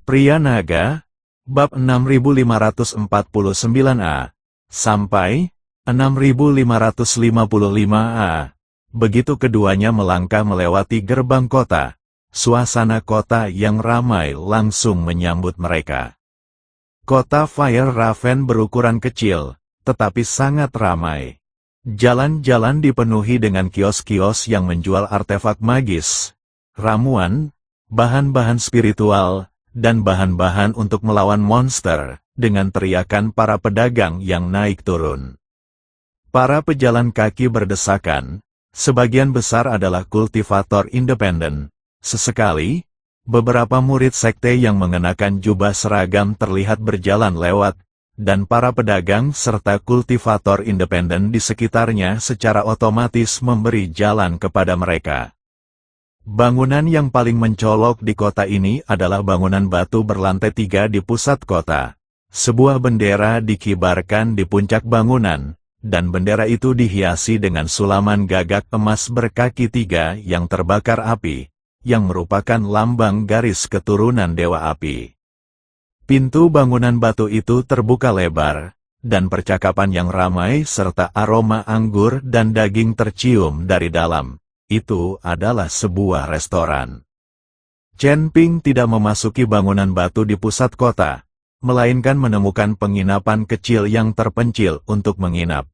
Pria Naga, bab 6549a, sampai 6555a. Begitu keduanya melangkah melewati gerbang kota, suasana kota yang ramai langsung menyambut mereka. Kota Fire Raven berukuran kecil, tetapi sangat ramai. Jalan-jalan dipenuhi dengan kios-kios yang menjual artefak magis, ramuan, bahan-bahan spiritual, dan bahan-bahan untuk melawan monster, dengan teriakan para pedagang yang naik turun. Para pejalan kaki berdesakan, sebagian besar adalah kultivator independen. Sesekali, beberapa murid sekte yang mengenakan jubah seragam terlihat berjalan lewat, dan para pedagang serta kultivator independen di sekitarnya secara otomatis memberi jalan kepada mereka. Bangunan yang paling mencolok di kota ini adalah bangunan batu berlantai 3 di pusat kota. Sebuah bendera dikibarkan di puncak bangunan, dan bendera itu dihiasi dengan sulaman gagak emas berkaki 3 yang terbakar api, yang merupakan lambang garis keturunan Dewa Api. Pintu bangunan batu itu terbuka lebar, dan percakapan yang ramai serta aroma anggur dan daging tercium dari dalam. Itu adalah sebuah restoran. Chen Ping tidak memasuki bangunan batu di pusat kota, melainkan menemukan penginapan kecil yang terpencil untuk menginap.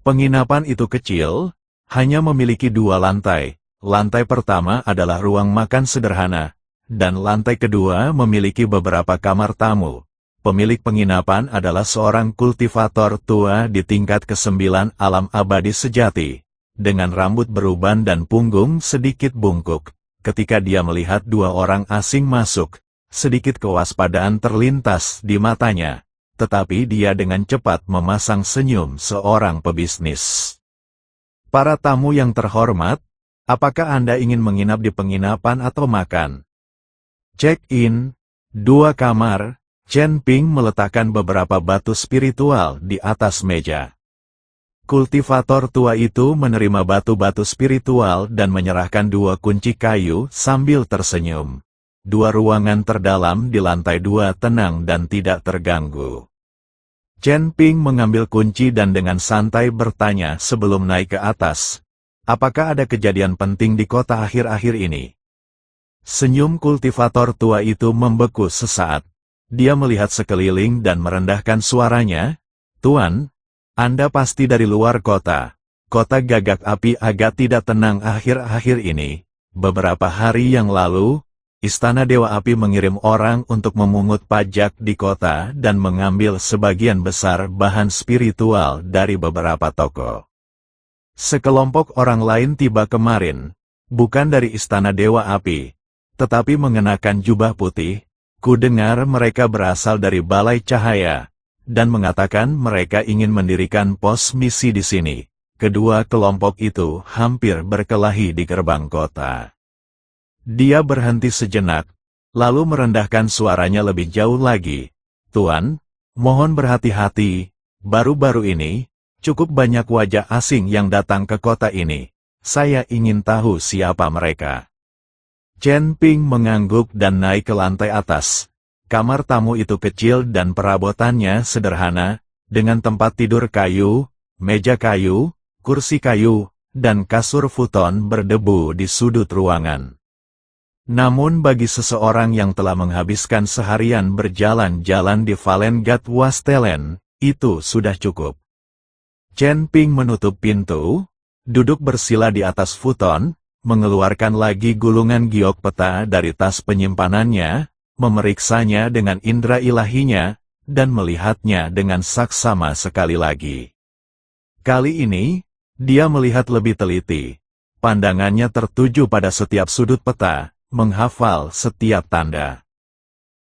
Penginapan itu kecil, hanya memiliki 2 lantai. Lantai pertama adalah ruang makan sederhana, dan lantai kedua memiliki beberapa kamar tamu. Pemilik penginapan adalah seorang kultivator tua di tingkat ke-9 alam abadi sejati, dengan rambut beruban dan punggung sedikit bungkuk. Ketika dia melihat 2 orang asing masuk, sedikit kewaspadaan terlintas di matanya, tetapi dia dengan cepat memasang senyum seorang pebisnis. Para tamu yang terhormat, apakah Anda ingin menginap di penginapan atau makan? Check-in, 2 kamar. Chen Ping meletakkan beberapa batu spiritual di atas meja. Kultivator tua itu menerima batu-batu spiritual dan menyerahkan 2 kunci kayu sambil tersenyum. 2 ruangan terdalam di lantai 2 tenang dan tidak terganggu. Chen Ping mengambil kunci dan dengan santai bertanya sebelum naik ke atas, apakah ada kejadian penting di kota akhir-akhir ini? Senyum kultivator tua itu membeku sesaat. Dia melihat sekeliling dan merendahkan suaranya, Tuan, Anda pasti dari luar kota. Kota Gagak Api agak tidak tenang akhir-akhir ini. Beberapa hari yang lalu, Istana Dewa Api mengirim orang untuk memungut pajak di kota dan mengambil sebagian besar bahan spiritual dari beberapa toko. Sekelompok orang lain tiba kemarin, bukan dari Istana Dewa Api, tetapi mengenakan jubah putih. Ku dengar mereka berasal dari Balai Cahaya, dan mengatakan mereka ingin mendirikan pos misi di sini. Kedua kelompok itu hampir berkelahi di gerbang kota. Dia berhenti sejenak, lalu merendahkan suaranya lebih jauh lagi. Tuan, mohon berhati-hati, baru-baru ini, cukup banyak wajah asing yang datang ke kota ini. Saya ingin tahu siapa mereka. Chen Ping mengangguk dan naik ke lantai atas. Kamar tamu itu kecil dan perabotannya sederhana, dengan tempat tidur kayu, meja kayu, kursi kayu, dan kasur futon berdebu di sudut ruangan. Namun bagi seseorang yang telah menghabiskan seharian berjalan-jalan di Valengard Wastelen, itu sudah cukup. Chen Ping menutup pintu, duduk bersila di atas futon, mengeluarkan lagi gulungan giok peta dari tas penyimpanannya, memeriksanya dengan indera ilahinya, dan melihatnya dengan saksama sekali lagi. Kali ini, dia melihat lebih teliti. Pandangannya tertuju pada setiap sudut peta, menghafal setiap tanda.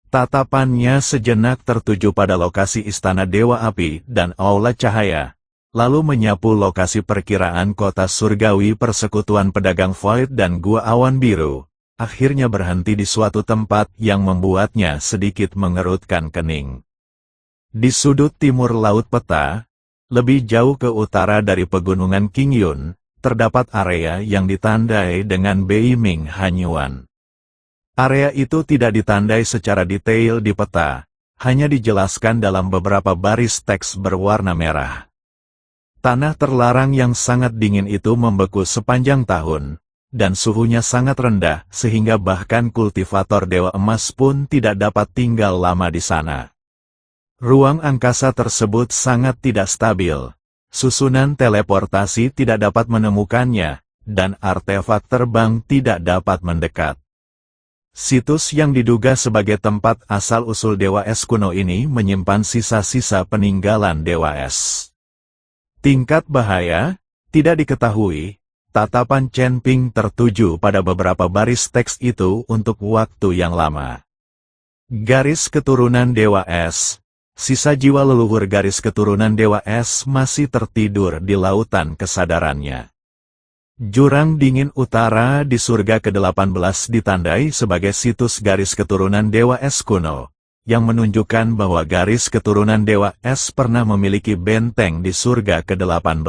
Tatapannya sejenak tertuju pada lokasi Istana Dewa Api dan Aula Cahaya, lalu menyapu lokasi perkiraan kota surgawi persekutuan pedagang Void dan Gua Awan Biru, akhirnya berhenti di suatu tempat yang membuatnya sedikit mengerutkan kening. Di sudut timur laut peta, lebih jauh ke utara dari pegunungan Qingyun, terdapat area yang ditandai dengan Beiming Hanyuan. Area itu tidak ditandai secara detail di peta, hanya dijelaskan dalam beberapa baris teks berwarna merah. Tanah terlarang yang sangat dingin itu membeku sepanjang tahun, dan suhunya sangat rendah sehingga bahkan kultivator Dewa Emas pun tidak dapat tinggal lama di sana. Ruang angkasa tersebut sangat tidak stabil. Susunan teleportasi tidak dapat menemukannya, dan artefak terbang tidak dapat mendekat. Situs yang diduga sebagai tempat asal-usul Dewa Es kuno ini menyimpan sisa-sisa peninggalan Dewa Es. Tingkat bahaya tidak diketahui. Tatapan Chen Ping tertuju pada beberapa baris teks itu untuk waktu yang lama. Garis keturunan Dewa Es. Sisa jiwa leluhur garis keturunan Dewa Es masih tertidur di lautan kesadarannya. Jurang dingin utara di surga ke-18 ditandai sebagai situs garis keturunan Dewa Es kuno, yang menunjukkan bahwa garis keturunan Dewa Es pernah memiliki benteng di surga ke-18.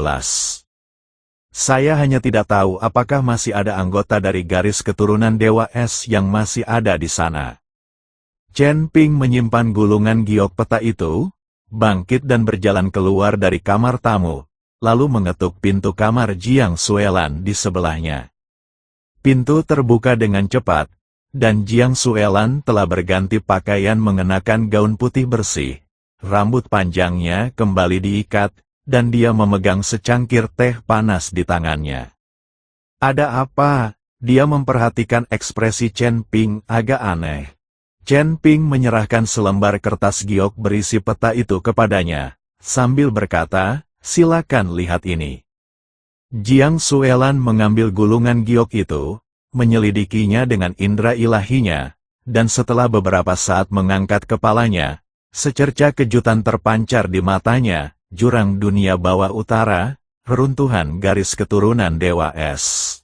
Saya hanya tidak tahu apakah masih ada anggota dari garis keturunan Dewa Es yang masih ada di sana. Chen Ping menyimpan gulungan giok peta itu, bangkit dan berjalan keluar dari kamar tamu, lalu mengetuk pintu kamar Jiang Suelan di sebelahnya. Pintu terbuka dengan cepat, dan Jiang Suelan telah berganti pakaian mengenakan gaun putih bersih. Rambut panjangnya kembali diikat, dan dia memegang secangkir teh panas di tangannya. Ada apa? Dia memperhatikan ekspresi Chen Ping agak aneh. Chen Ping menyerahkan selembar kertas giok berisi peta itu kepadanya, sambil berkata, "Silakan lihat ini." Jiang Suelan mengambil gulungan giok itu, menyelidikinya dengan indera ilahinya, dan setelah beberapa saat mengangkat kepalanya, secerca kejutan terpancar di matanya. Jurang dunia bawah utara, reruntuhan garis keturunan Dewa Es.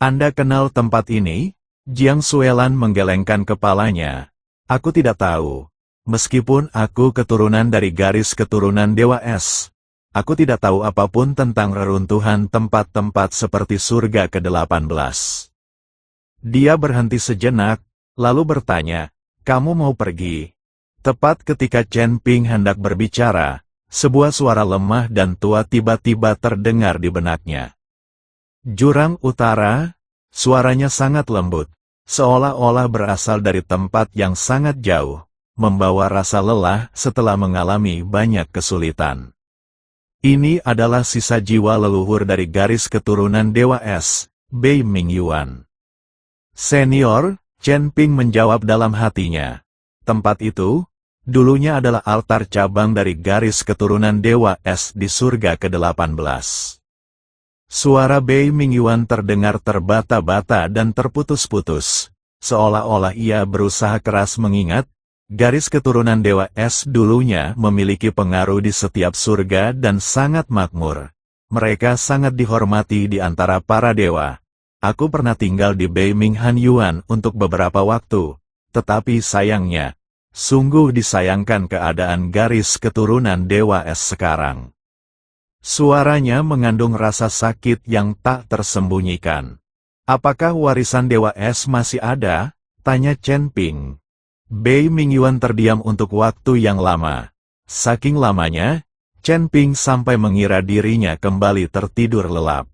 Anda kenal tempat ini? Jiang Suelan menggelengkan kepalanya. Aku tidak tahu. Meskipun aku keturunan dari garis keturunan Dewa Es, aku tidak tahu apapun tentang reruntuhan tempat-tempat seperti surga ke-18. Dia berhenti sejenak, lalu bertanya, "Kamu mau pergi?" Tepat ketika Chen Ping hendak berbicara, sebuah suara lemah dan tua tiba-tiba terdengar di benaknya. Jurang utara, suaranya sangat lembut, seolah-olah berasal dari tempat yang sangat jauh, membawa rasa lelah setelah mengalami banyak kesulitan. Ini adalah sisa jiwa leluhur dari garis keturunan Dewa Es, Bei Mingyuan. Senior, Chen Ping menjawab dalam hatinya. Tempat itu, dulunya adalah altar cabang dari garis keturunan Dewa Es di surga ke-18. Suara Bei Mingyuan terdengar terbata-bata dan terputus-putus, seolah-olah ia berusaha keras mengingat, garis keturunan Dewa Es dulunya memiliki pengaruh di setiap surga dan sangat makmur. Mereka sangat dihormati di antara para dewa. Aku pernah tinggal di Bei Minghan Yuan untuk beberapa waktu, tetapi sayangnya, sungguh disayangkan keadaan garis keturunan Dewa Es sekarang. Suaranya mengandung rasa sakit yang tak tersembunyikan. Apakah warisan Dewa Es masih ada? Tanya Chen Ping. Bei Mingyuan terdiam untuk waktu yang lama. Saking lamanya, Chen Ping sampai mengira dirinya kembali tertidur lelap.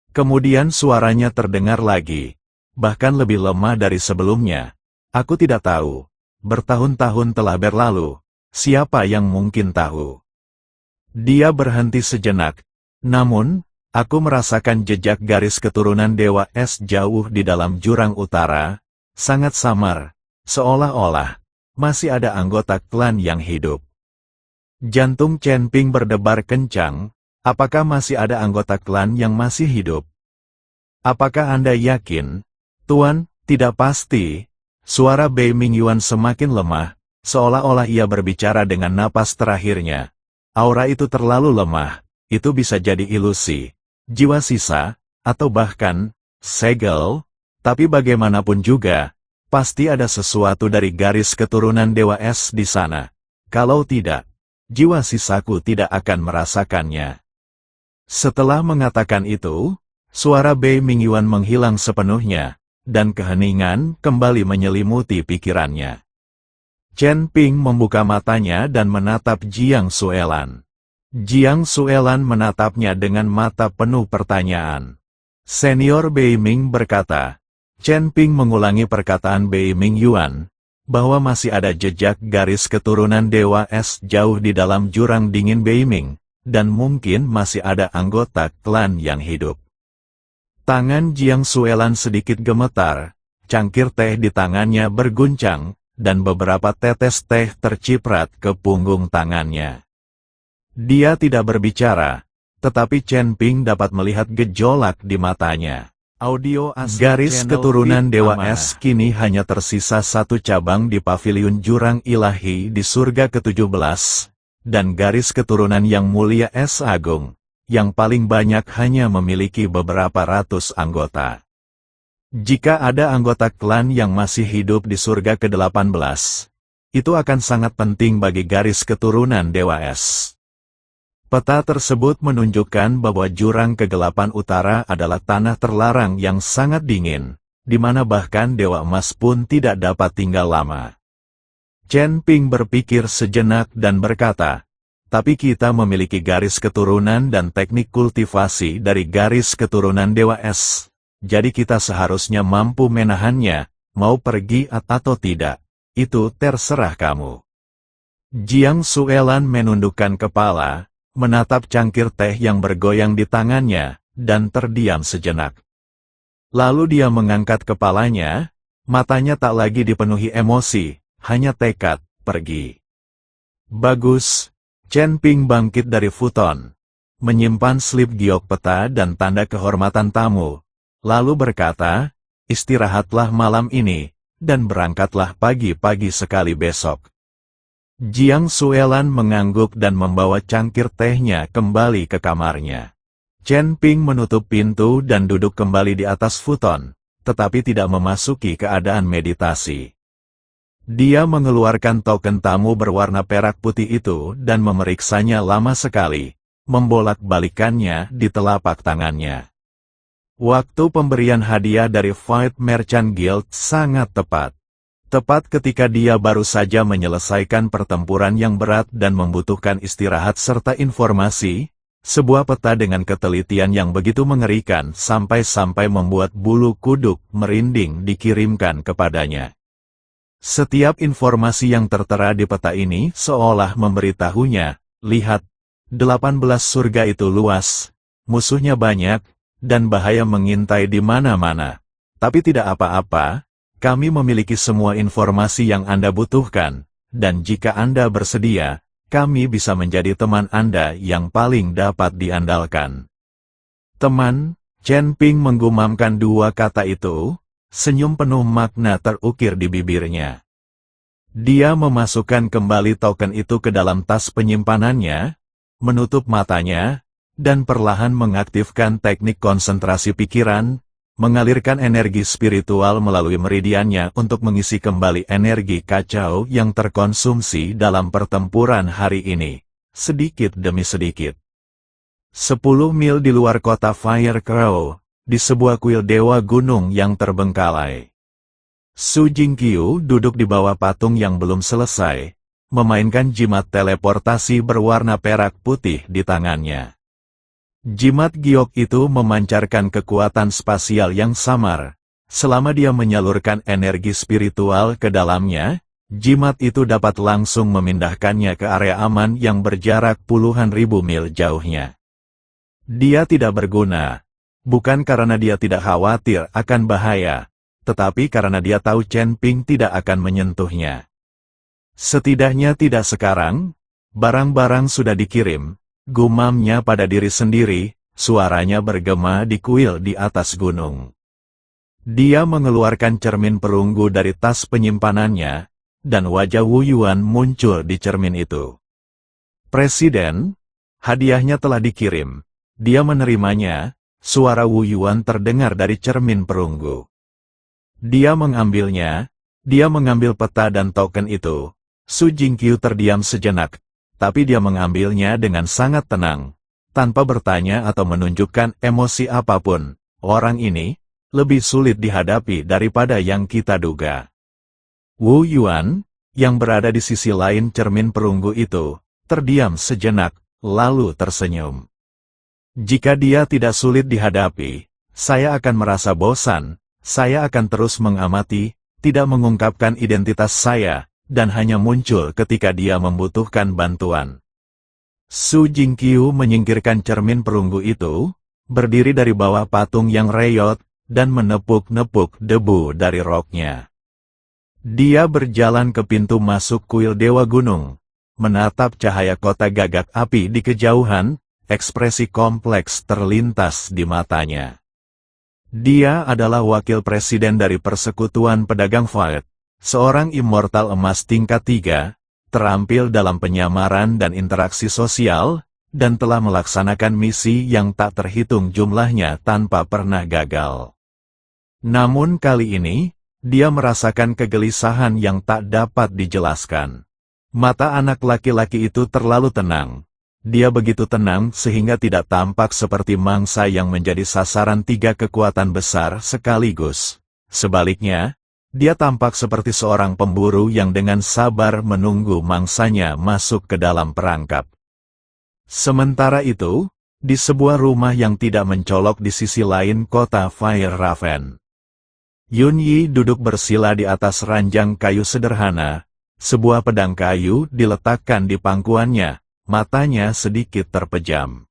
Kemudian suaranya terdengar lagi, bahkan lebih lemah dari sebelumnya. Aku tidak tahu. Bertahun-tahun telah berlalu, siapa yang mungkin tahu? Dia berhenti sejenak, namun, aku merasakan jejak garis keturunan Dewa Es jauh di dalam jurang utara, sangat samar, seolah-olah, masih ada anggota klan yang hidup. Jantung Chen Ping berdebar kencang, apakah masih ada anggota klan yang masih hidup? Apakah Anda yakin? Tuan, tidak pasti. Suara Bei Mingyuan semakin lemah, seolah-olah ia berbicara dengan napas terakhirnya. Aura itu terlalu lemah, itu bisa jadi ilusi, jiwa sisa, atau bahkan, segel, tapi bagaimanapun juga, pasti ada sesuatu dari garis keturunan Dewa Es di sana. Kalau tidak, jiwa sisaku tidak akan merasakannya. Setelah mengatakan itu, suara Bei Mingyuan menghilang sepenuhnya, dan keheningan kembali menyelimuti pikirannya. Chen Ping membuka matanya dan menatap Jiang Suelan. Jiang Suelan menatapnya dengan mata penuh pertanyaan. Senior Bei Ming berkata, Chen Ping mengulangi perkataan Bei Ming Yuan, bahwa masih ada jejak garis keturunan Dewa Es jauh di dalam jurang dingin Bei Ming, dan mungkin masih ada anggota klan yang hidup. Tangan Jiang Suelan sedikit gemetar, cangkir teh di tangannya berguncang, dan beberapa tetes teh terciprat ke punggung tangannya. Dia tidak berbicara, tetapi Chen Ping dapat melihat gejolak di matanya. Audio garis keturunan Dewa Es kini hanya tersisa satu cabang di Paviliun Jurang Ilahi di surga ke-17, dan garis keturunan yang mulia Es Agung, yang paling banyak hanya memiliki beberapa ratus anggota. Jika ada anggota klan yang masih hidup di surga ke-18, itu akan sangat penting bagi garis keturunan Dewa Es. Peta tersebut menunjukkan bahwa jurang kegelapan utara adalah tanah terlarang yang sangat dingin, di mana bahkan Dewa Emas pun tidak dapat tinggal lama. Chen Ping berpikir sejenak dan berkata, tapi kita memiliki garis keturunan dan teknik kultivasi dari garis keturunan Dewa Es. Jadi kita seharusnya mampu menahannya, mau pergi atau tidak. Itu terserah kamu. Jiang Suelan menundukkan kepala, menatap cangkir teh yang bergoyang di tangannya, dan terdiam sejenak. Lalu dia mengangkat kepalanya, matanya tak lagi dipenuhi emosi, hanya tekad, pergi. Bagus, Chen Ping bangkit dari futon, menyimpan slip giok peta dan tanda kehormatan tamu. Lalu berkata, istirahatlah malam ini, dan berangkatlah pagi-pagi sekali besok. Jiang Suelan mengangguk dan membawa cangkir tehnya kembali ke kamarnya. Chen Ping menutup pintu dan duduk kembali di atas futon, tetapi tidak memasuki keadaan meditasi. Dia mengeluarkan token tamu berwarna perak putih itu dan memeriksanya lama sekali, membolak-balikannya di telapak tangannya. Waktu pemberian hadiah dari Fight Merchant Guild sangat tepat. Tepat ketika dia baru saja menyelesaikan pertempuran yang berat dan membutuhkan istirahat serta informasi, sebuah peta dengan ketelitian yang begitu mengerikan sampai-sampai membuat bulu kuduk merinding dikirimkan kepadanya. Setiap informasi yang tertera di peta ini seolah memberitahunya, lihat, 18 surga itu luas, musuhnya banyak, dan bahaya mengintai di mana-mana. Tapi tidak apa-apa, kami memiliki semua informasi yang Anda butuhkan, dan jika Anda bersedia, kami bisa menjadi teman Anda yang paling dapat diandalkan. Teman, Chen Ping menggumamkan dua kata itu, senyum penuh makna terukir di bibirnya. Dia memasukkan kembali token itu ke dalam tas penyimpanannya, menutup matanya, dan perlahan mengaktifkan teknik konsentrasi pikiran, mengalirkan energi spiritual melalui meridiannya untuk mengisi kembali energi kacau yang terkonsumsi dalam pertempuran hari ini, sedikit demi sedikit. 10 mil di luar kota Fire Crow, di sebuah kuil dewa gunung yang terbengkalai. Su Jingqiu duduk di bawah patung yang belum selesai, memainkan jimat teleportasi berwarna perak putih di tangannya. Jimat giok itu memancarkan kekuatan spasial yang samar. Selama dia menyalurkan energi spiritual ke dalamnya, jimat itu dapat langsung memindahkannya ke area aman yang berjarak puluhan ribu mil jauhnya. Dia tidak berguna, bukan karena dia tidak khawatir akan bahaya, tetapi karena dia tahu Chen Ping tidak akan menyentuhnya. Setidaknya tidak sekarang, barang-barang sudah dikirim. Gumamnya pada diri sendiri, suaranya bergema di kuil di atas gunung. Dia mengeluarkan cermin perunggu dari tas penyimpanannya, dan wajah Wu Yuan muncul di cermin itu. Presiden, hadiahnya telah dikirim. Dia menerimanya, suara Wu Yuan terdengar dari cermin perunggu. Dia mengambilnya, dia mengambil peta dan token itu. Su Jingqiu terdiam sejenak. Tapi dia mengambilnya dengan sangat tenang, tanpa bertanya atau menunjukkan emosi apapun. Orang ini, lebih sulit dihadapi daripada yang kita duga. Wu Yuan, yang berada di sisi lain cermin perunggu itu, terdiam sejenak, lalu tersenyum. Jika dia tidak sulit dihadapi, saya akan merasa bosan, saya akan terus mengamati, tidak mengungkapkan identitas saya, dan hanya muncul ketika dia membutuhkan bantuan. Su Jingqiu menyingkirkan cermin perunggu itu, berdiri dari bawah patung yang reyot, dan menepuk-nepuk debu dari roknya. Dia berjalan ke pintu masuk kuil Dewa Gunung, menatap cahaya kota gagak api di kejauhan, ekspresi kompleks terlintas di matanya. Dia adalah wakil presiden dari Persekutuan Pedagang Fiat, seorang immortal emas tingkat 3, terampil dalam penyamaran dan interaksi sosial, dan telah melaksanakan misi yang tak terhitung jumlahnya tanpa pernah gagal. Namun kali ini, dia merasakan kegelisahan yang tak dapat dijelaskan. Mata anak laki-laki itu terlalu tenang. Dia begitu tenang sehingga tidak tampak seperti mangsa yang menjadi sasaran 3 kekuatan besar sekaligus. Sebaliknya, dia tampak seperti seorang pemburu yang dengan sabar menunggu mangsanya masuk ke dalam perangkap. Sementara itu, di sebuah rumah yang tidak mencolok di sisi lain kota Fire Raven, Yun Yi duduk bersila di atas ranjang kayu sederhana. Sebuah pedang kayu diletakkan di pangkuannya, matanya sedikit terpejam.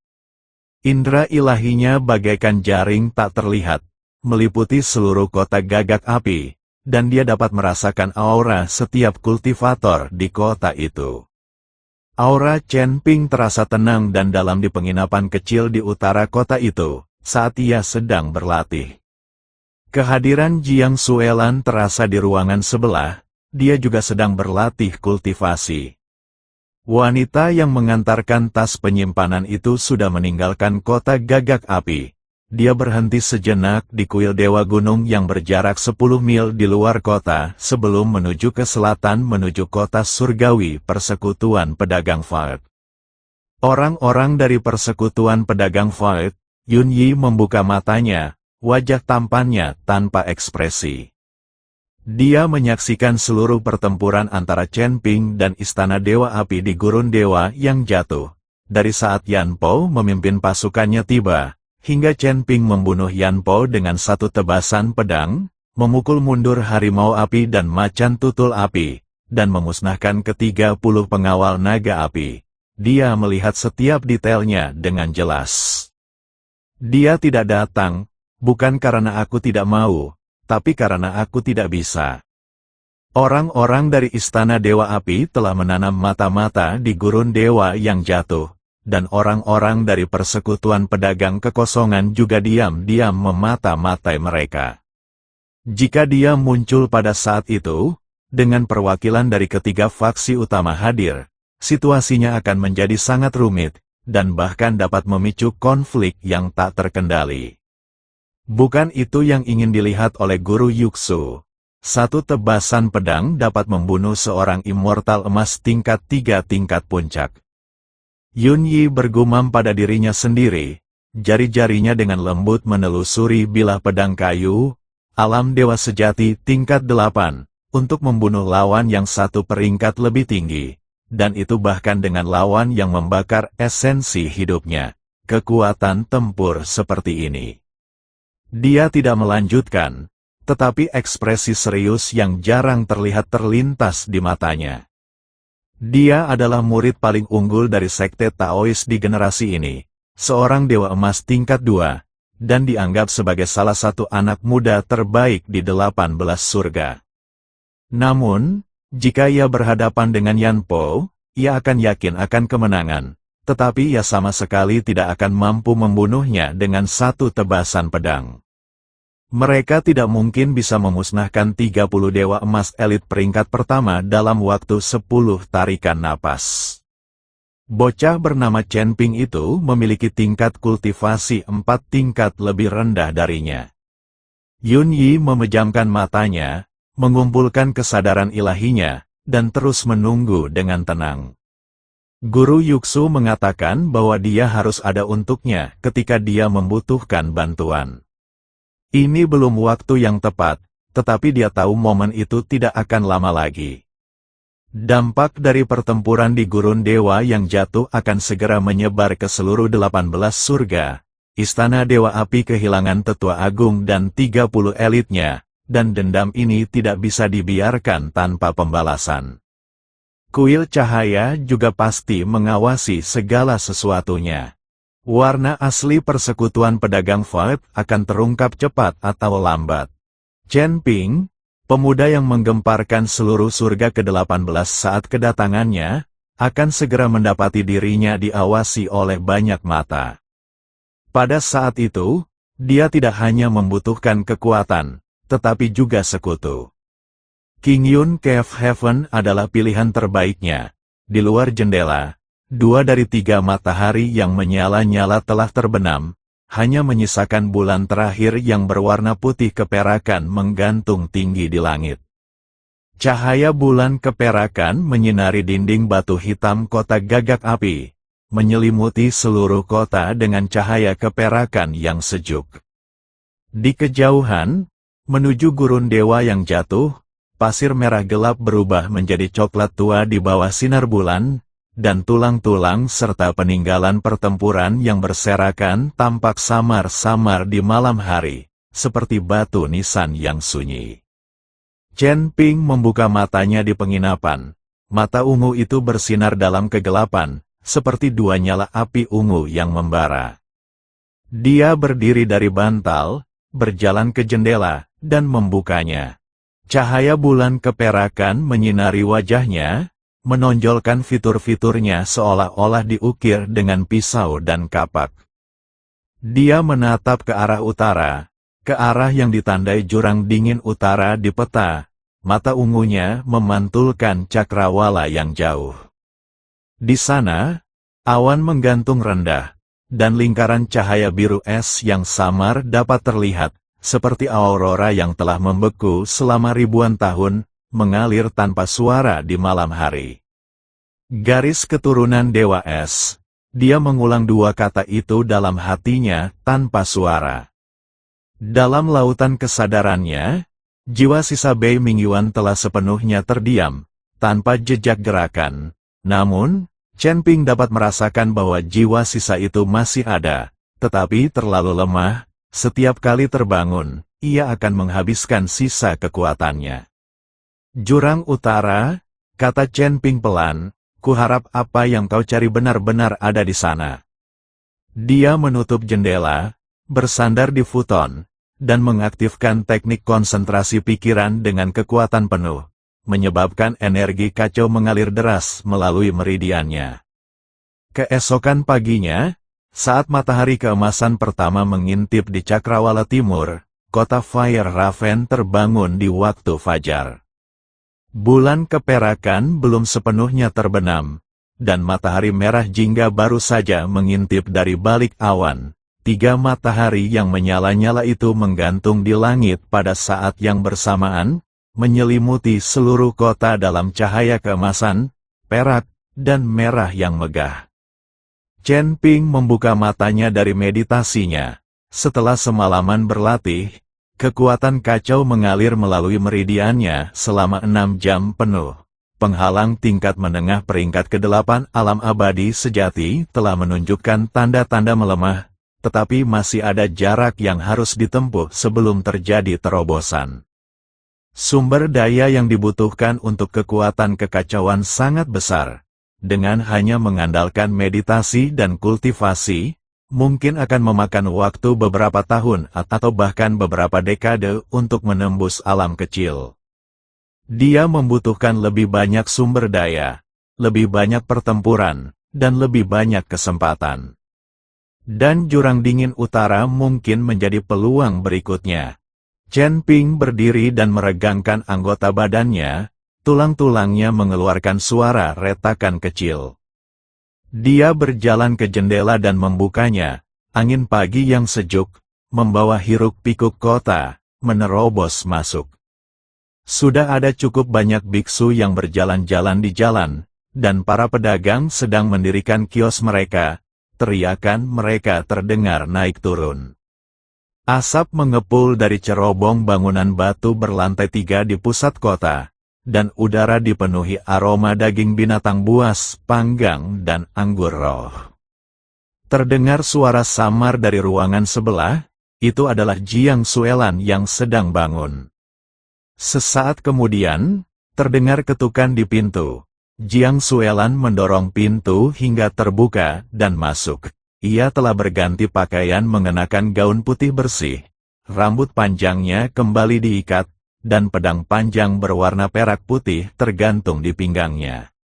Indra ilahinya bagaikan jaring tak terlihat, meliputi seluruh kota gagak api, dan dia dapat merasakan aura setiap kultivator di kota itu. Aura Chen Ping terasa tenang dan dalam di penginapan kecil di utara kota itu, saat ia sedang berlatih. Kehadiran Jiang Suelan terasa di ruangan sebelah, dia juga sedang berlatih kultivasi. Wanita yang mengantarkan tas penyimpanan itu sudah meninggalkan kota gagak api. Dia berhenti sejenak di kuil Dewa Gunung yang berjarak 10 mil di luar kota sebelum menuju ke selatan menuju kota surgawi Persekutuan Pedagang Fiat. Orang-orang dari Persekutuan Pedagang Fiat, Yun Yi membuka matanya, wajah tampannya tanpa ekspresi. Dia menyaksikan seluruh pertempuran antara Chen Ping dan Istana Dewa Api di Gurun Dewa yang jatuh. Dari saat Yan Po memimpin pasukannya tiba, hingga Chen Ping membunuh Yan Po dengan satu tebasan pedang, memukul mundur harimau api dan macan tutul api, dan memusnahkan ke-30 pengawal naga api. Dia melihat setiap detailnya dengan jelas. Dia tidak datang, bukan karena aku tidak mau, tapi karena aku tidak bisa. Orang-orang dari Istana Dewa Api telah menanam mata-mata di Gurun Dewa yang jatuh, dan orang-orang dari Persekutuan Pedagang Kekosongan juga diam-diam memata-matai mereka. Jika dia muncul pada saat itu, dengan perwakilan dari ketiga faksi utama hadir, situasinya akan menjadi sangat rumit, dan bahkan dapat memicu konflik yang tak terkendali. Bukan itu yang ingin dilihat oleh Guru Yuxu. Satu tebasan pedang dapat membunuh seorang immortal emas tingkat 3 tingkat puncak. Yun Yi bergumam pada dirinya sendiri, jari-jarinya dengan lembut menelusuri bilah pedang kayu, alam dewa sejati tingkat 8, untuk membunuh lawan yang satu peringkat lebih tinggi, dan itu bahkan dengan lawan yang membakar esensi hidupnya, kekuatan tempur seperti ini. Dia tidak melanjutkan, tetapi ekspresi serius yang jarang terlihat terlintas di matanya. Dia adalah murid paling unggul dari sekte Taois di generasi ini, seorang dewa emas tingkat 2, dan dianggap sebagai salah satu anak muda terbaik di 18 surga. Namun, jika ia berhadapan dengan Yan Po, ia akan yakin akan kemenangan, tetapi ia sama sekali tidak akan mampu membunuhnya dengan satu tebasan pedang. Mereka tidak mungkin bisa memusnahkan 30 dewa emas elit peringkat pertama dalam waktu 10 tarikan napas. Bocah bernama Chen Ping itu memiliki tingkat kultivasi 4 tingkat lebih rendah darinya. Yun Yi memejamkan matanya, mengumpulkan kesadaran ilahinya, dan terus menunggu dengan tenang. Guru Yuxu mengatakan bahwa dia harus ada untuknya ketika dia membutuhkan bantuan. Ini belum waktu yang tepat, tetapi dia tahu momen itu tidak akan lama lagi. Dampak dari pertempuran di gurun dewa yang jatuh akan segera menyebar ke seluruh 18 surga. Istana Dewa Api kehilangan tetua agung dan 30 elitnya, dan dendam ini tidak bisa dibiarkan tanpa pembalasan. Kuil cahaya juga pasti mengawasi segala sesuatunya. Warna asli persekutuan pedagang Void akan terungkap cepat atau lambat. Chen Ping, pemuda yang menggemparkan seluruh surga ke-18 saat kedatangannya, akan segera mendapati dirinya diawasi oleh banyak mata. Pada saat itu, dia tidak hanya membutuhkan kekuatan, tetapi juga sekutu. King Yun Cave Heaven adalah pilihan terbaiknya. Di luar jendela, 2 dari 3 matahari yang menyala-nyala telah terbenam, hanya menyisakan bulan terakhir yang berwarna putih keperakan menggantung tinggi di langit. Cahaya bulan keperakan menyinari dinding batu hitam kota gagak api, menyelimuti seluruh kota dengan cahaya keperakan yang sejuk. Di kejauhan, menuju gurun dewa yang jatuh, pasir merah gelap berubah menjadi coklat tua di bawah sinar bulan, dan tulang-tulang serta peninggalan pertempuran yang berserakan tampak samar-samar di malam hari, seperti batu nisan yang sunyi. Chen Ping membuka matanya di penginapan. Mata ungu itu bersinar dalam kegelapan, seperti 2 nyala api ungu yang membara. Dia berdiri dari bantal, berjalan ke jendela, dan membukanya. Cahaya bulan keperakan menyinari wajahnya, menonjolkan fitur-fiturnya seolah-olah diukir dengan pisau dan kapak. Dia menatap ke arah utara, ke arah yang ditandai jurang dingin utara di peta. Mata ungunya memantulkan cakrawala yang jauh. Di sana, awan menggantung rendah, dan lingkaran cahaya biru es yang samar dapat terlihat, seperti aurora yang telah membeku selama ribuan tahun, mengalir tanpa suara di malam hari. Garis keturunan Dewa Es. Dia mengulang 2 kata itu dalam hatinya tanpa suara. Dalam lautan kesadarannya, jiwa sisa Bei Mingyuan telah sepenuhnya terdiam, tanpa jejak gerakan. Namun, Chen Ping dapat merasakan bahwa jiwa sisa itu masih ada, tetapi terlalu lemah. Setiap kali terbangun, ia akan menghabiskan sisa kekuatannya. Jurang utara, kata Chen Ping pelan, kuharap apa yang kau cari benar-benar ada di sana. Dia menutup jendela, bersandar di futon, dan mengaktifkan teknik konsentrasi pikiran dengan kekuatan penuh, menyebabkan energi kacau mengalir deras melalui meridiannya. Keesokan paginya, saat matahari keemasan pertama mengintip di Cakrawala Timur, kota Fire Raven terbangun di waktu fajar. Bulan keperakan belum sepenuhnya terbenam, dan matahari merah jingga baru saja mengintip dari balik awan. 3 matahari yang menyala-nyala itu menggantung di langit pada saat yang bersamaan, menyelimuti seluruh kota dalam cahaya keemasan, perak, dan merah yang megah. Chen Ping membuka matanya dari meditasinya. Setelah semalaman berlatih, kekuatan kacau mengalir melalui meridiannya selama 6 jam penuh. Penghalang tingkat menengah peringkat ke-8 alam abadi sejati telah menunjukkan tanda-tanda melemah, tetapi masih ada jarak yang harus ditempuh sebelum terjadi terobosan. Sumber daya yang dibutuhkan untuk kekuatan kekacauan sangat besar. Dengan hanya mengandalkan meditasi dan kultivasi, mungkin akan memakan waktu beberapa tahun atau bahkan beberapa dekade untuk menembus alam kecil. Dia membutuhkan lebih banyak sumber daya, lebih banyak pertempuran, dan lebih banyak kesempatan. Dan jurang dingin utara mungkin menjadi peluang berikutnya. Chen Ping berdiri dan meregangkan anggota badannya, tulang-tulangnya mengeluarkan suara retakan kecil. Dia berjalan ke jendela dan membukanya. Angin pagi yang sejuk, membawa hiruk-pikuk kota, menerobos masuk. Sudah ada cukup banyak biksu yang berjalan-jalan di jalan, dan para pedagang sedang mendirikan kios mereka. Teriakan mereka terdengar naik turun. Asap mengepul dari cerobong bangunan batu berlantai 3 di pusat kota, dan udara dipenuhi aroma daging binatang buas, panggang, dan anggur roh. Terdengar suara samar dari ruangan sebelah, itu adalah Jiang Suelan yang sedang bangun. Sesaat kemudian, terdengar ketukan di pintu. Jiang Suelan mendorong pintu hingga terbuka dan masuk. Ia telah berganti pakaian mengenakan gaun putih bersih. Rambut panjangnya kembali diikat, dan pedang panjang berwarna perak putih tergantung di pinggangnya.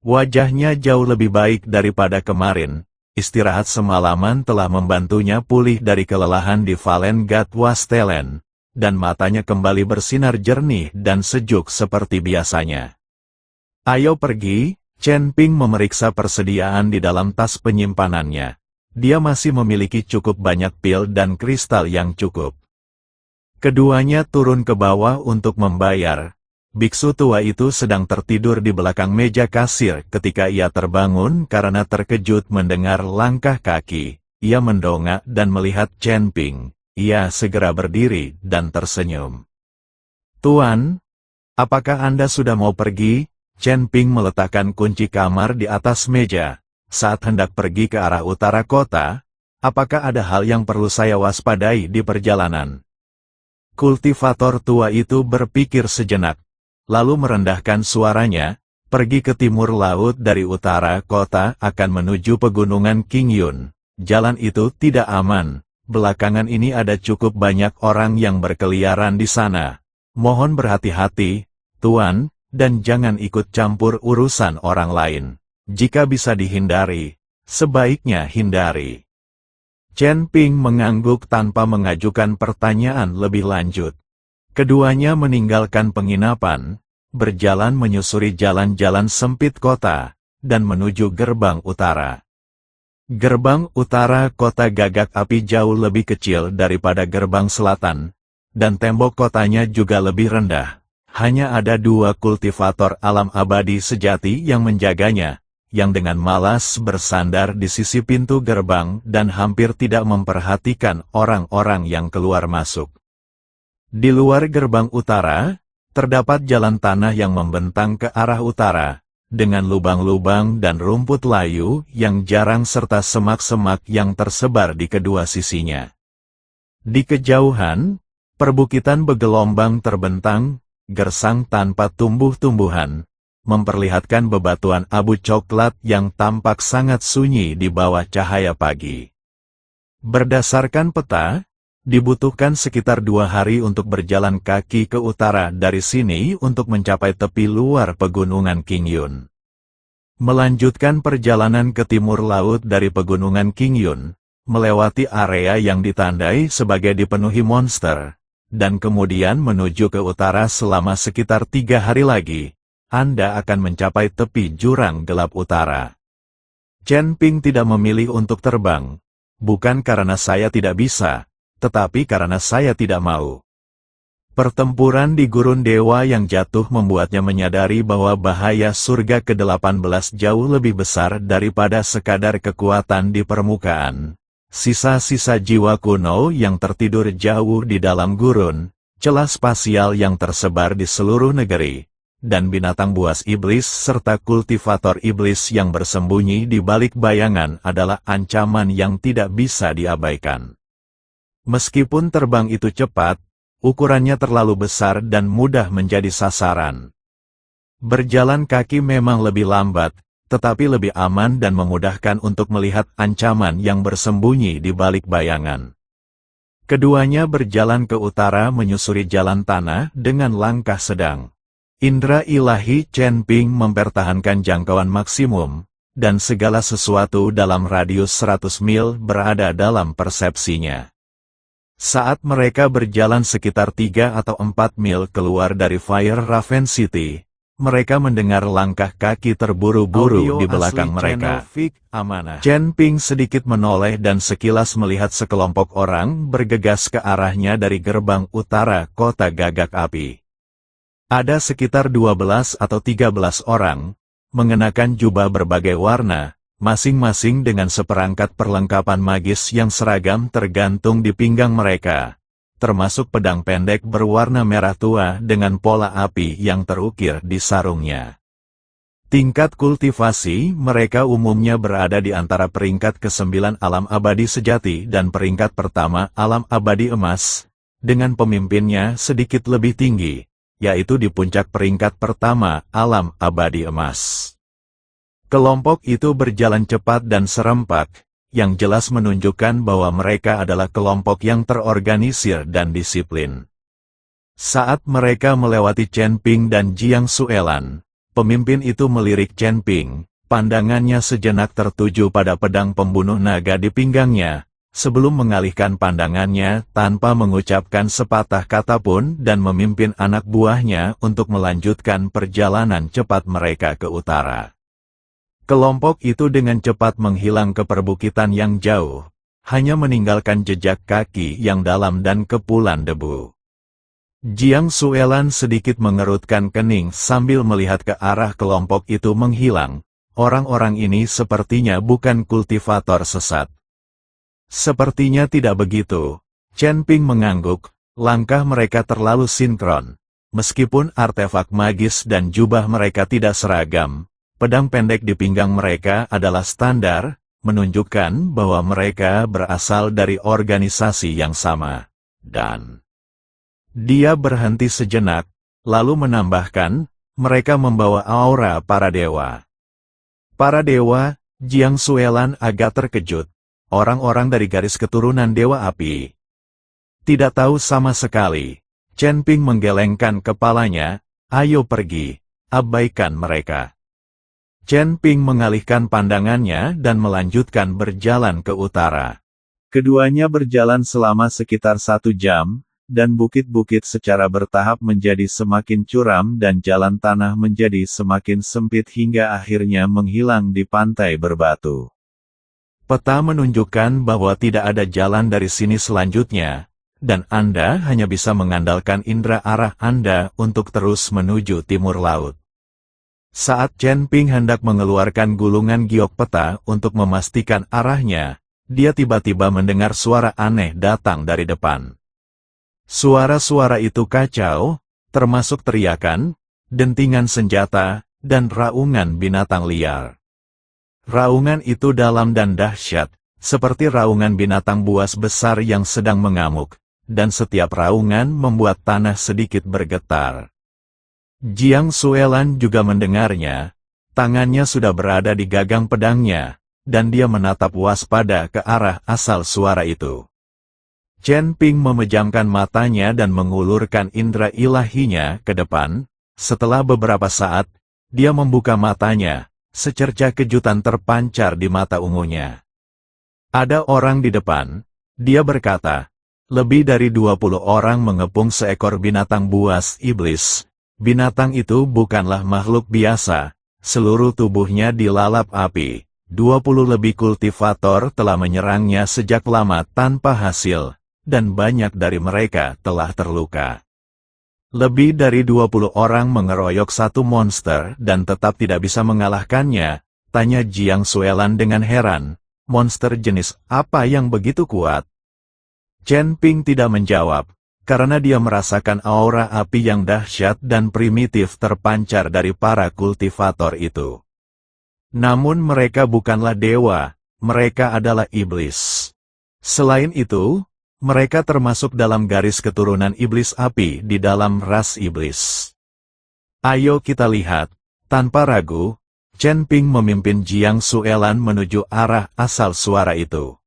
Wajahnya jauh lebih baik daripada kemarin. Istirahat semalaman telah membantunya pulih dari kelelahan di Valengat Wastelen, dan matanya kembali bersinar jernih dan sejuk seperti biasanya. Ayo pergi. Chen Ping memeriksa persediaan di dalam tas penyimpanannya. Dia masih memiliki cukup banyak pil dan kristal yang cukup. Keduanya turun ke bawah untuk membayar. Biksu tua itu sedang tertidur di belakang meja kasir ketika ia terbangun karena terkejut mendengar langkah kaki. Ia mendongak dan melihat Chen Ping. Ia segera berdiri dan tersenyum. "Tuan, apakah Anda sudah mau pergi?" Chen Ping meletakkan kunci kamar di atas meja. Saat hendak pergi ke arah utara kota, apakah ada hal yang perlu saya waspadai di perjalanan? Kultivator tua itu berpikir sejenak, lalu merendahkan suaranya, pergi ke timur laut dari utara kota akan menuju pegunungan Qingyun. Jalan itu tidak aman, belakangan ini ada cukup banyak orang yang berkeliaran di sana. Mohon berhati-hati, Tuan, dan jangan ikut campur urusan orang lain. Jika bisa dihindari, sebaiknya hindari. Chen Ping mengangguk tanpa mengajukan pertanyaan lebih lanjut. Keduanya meninggalkan penginapan, berjalan menyusuri jalan-jalan sempit kota, dan menuju gerbang utara. Gerbang utara kota Gagak Api jauh lebih kecil daripada gerbang selatan, dan tembok kotanya juga lebih rendah. Hanya ada 2 kultivator alam abadi sejati yang menjaganya, yang dengan malas bersandar di sisi pintu gerbang dan hampir tidak memperhatikan orang-orang yang keluar masuk. Di luar gerbang utara, terdapat jalan tanah yang membentang ke arah utara, dengan lubang-lubang dan rumput layu yang jarang serta semak-semak yang tersebar di kedua sisinya. Di kejauhan, perbukitan bergelombang terbentang, gersang tanpa tumbuh-tumbuhan, memperlihatkan bebatuan abu coklat yang tampak sangat sunyi di bawah cahaya pagi. Berdasarkan peta, dibutuhkan sekitar 2 hari untuk berjalan kaki ke utara dari sini untuk mencapai tepi luar pegunungan Qingyun. Melanjutkan perjalanan ke timur laut dari pegunungan Qingyun, melewati area yang ditandai sebagai dipenuhi monster, dan kemudian menuju ke utara selama sekitar 3 hari lagi, Anda akan mencapai tepi jurang gelap utara. Chen Ping tidak memilih untuk terbang, bukan karena saya tidak bisa, tetapi karena saya tidak mau. Pertempuran di Gurun Dewa yang jatuh membuatnya menyadari bahwa bahaya surga ke-18 jauh lebih besar daripada sekadar kekuatan di permukaan. Sisa-sisa jiwa kuno yang tertidur jauh di dalam gurun, celah spasial yang tersebar di seluruh negeri, dan binatang buas iblis serta kultivator iblis yang bersembunyi di balik bayangan adalah ancaman yang tidak bisa diabaikan. Meskipun terbang itu cepat, ukurannya terlalu besar dan mudah menjadi sasaran. Berjalan kaki memang lebih lambat, tetapi lebih aman dan memudahkan untuk melihat ancaman yang bersembunyi di balik bayangan. Keduanya berjalan ke utara menyusuri jalan tanah dengan langkah sedang. Indra ilahi Chen Ping mempertahankan jangkauan maksimum, dan segala sesuatu dalam radius 100 mil berada dalam persepsinya. Saat mereka berjalan sekitar 3 atau 4 mil keluar dari Fire Raven City, mereka mendengar langkah kaki terburu-buru di belakang mereka. Chen Ping sedikit menoleh dan sekilas melihat sekelompok orang bergegas ke arahnya dari gerbang utara kota Gagak Api. Ada sekitar 12 atau 13 orang, mengenakan jubah berbagai warna, masing-masing dengan seperangkat perlengkapan magis yang seragam tergantung di pinggang mereka, termasuk pedang pendek berwarna merah tua dengan pola api yang terukir di sarungnya. Tingkat kultivasi mereka umumnya berada di antara peringkat ke-9 alam abadi sejati dan peringkat pertama alam abadi emas, dengan pemimpinnya sedikit lebih tinggi, yaitu di puncak peringkat pertama alam abadi emas. Kelompok itu berjalan cepat dan serempak, yang jelas menunjukkan bahwa mereka adalah kelompok yang terorganisir dan disiplin. Saat mereka melewati Chen Ping dan Jiang Suelan, pemimpin itu melirik Chen Ping, pandangannya sejenak tertuju pada pedang pembunuh naga di pinggangnya, sebelum mengalihkan pandangannya tanpa mengucapkan sepatah kata pun dan memimpin anak buahnya untuk melanjutkan perjalanan cepat mereka ke utara. Kelompok itu dengan cepat menghilang ke perbukitan yang jauh, hanya meninggalkan jejak kaki yang dalam dan kepulan debu. Jiang Suelan sedikit mengerutkan kening sambil melihat ke arah kelompok itu menghilang. Orang-orang ini sepertinya bukan kultivator sesat. Sepertinya tidak begitu. Chen Ping mengangguk, langkah mereka terlalu sinkron. Meskipun artefak magis dan jubah mereka tidak seragam, pedang pendek di pinggang mereka adalah standar, menunjukkan bahwa mereka berasal dari organisasi yang sama. Dan dia berhenti sejenak, lalu menambahkan, mereka membawa aura para dewa. Para dewa, Jiang Suelan agak terkejut. Orang-orang dari garis keturunan Dewa Api. Tidak tahu sama sekali. Chen Ping menggelengkan kepalanya, ayo pergi, abaikan mereka. Chen Ping mengalihkan pandangannya dan melanjutkan berjalan ke utara. Keduanya berjalan selama sekitar 1 jam, dan bukit-bukit secara bertahap menjadi semakin curam dan jalan tanah menjadi semakin sempit hingga akhirnya menghilang di pantai berbatu. Peta menunjukkan bahwa tidak ada jalan dari sini selanjutnya, dan Anda hanya bisa mengandalkan indera arah Anda untuk terus menuju timur laut. Saat Chen Ping hendak mengeluarkan gulungan giok peta untuk memastikan arahnya, dia tiba-tiba mendengar suara aneh datang dari depan. Suara-suara itu kacau, termasuk teriakan, dentingan senjata, dan raungan binatang liar. Raungan itu dalam dan dahsyat, seperti raungan binatang buas besar yang sedang mengamuk, dan setiap raungan membuat tanah sedikit bergetar. Jiang Suelan juga mendengarnya, tangannya sudah berada di gagang pedangnya, dan dia menatap waspada ke arah asal suara itu. Chen Ping memejamkan matanya dan mengulurkan indera ilahinya ke depan. Setelah beberapa saat, dia membuka matanya. Secerca kejutan terpancar di mata ungunya. Ada orang di depan, dia berkata. Lebih dari 20 orang mengepung seekor binatang buas iblis. Binatang itu bukanlah makhluk biasa, seluruh tubuhnya dilalap api. 20 lebih kultivator telah menyerangnya sejak lama tanpa hasil, dan banyak dari mereka telah terluka. Lebih dari 20 orang mengeroyok satu monster dan tetap tidak bisa mengalahkannya, tanya Jiang Suelan dengan heran. Monster jenis apa yang begitu kuat? Chen Ping tidak menjawab, karena dia merasakan aura api yang dahsyat dan primitif terpancar dari para kultivator itu. Namun mereka bukanlah dewa, mereka adalah iblis. Selain itu, mereka termasuk dalam garis keturunan iblis api di dalam ras iblis. Ayo kita lihat. Tanpa ragu, Chen Ping memimpin Jiang Suelan menuju arah asal suara itu.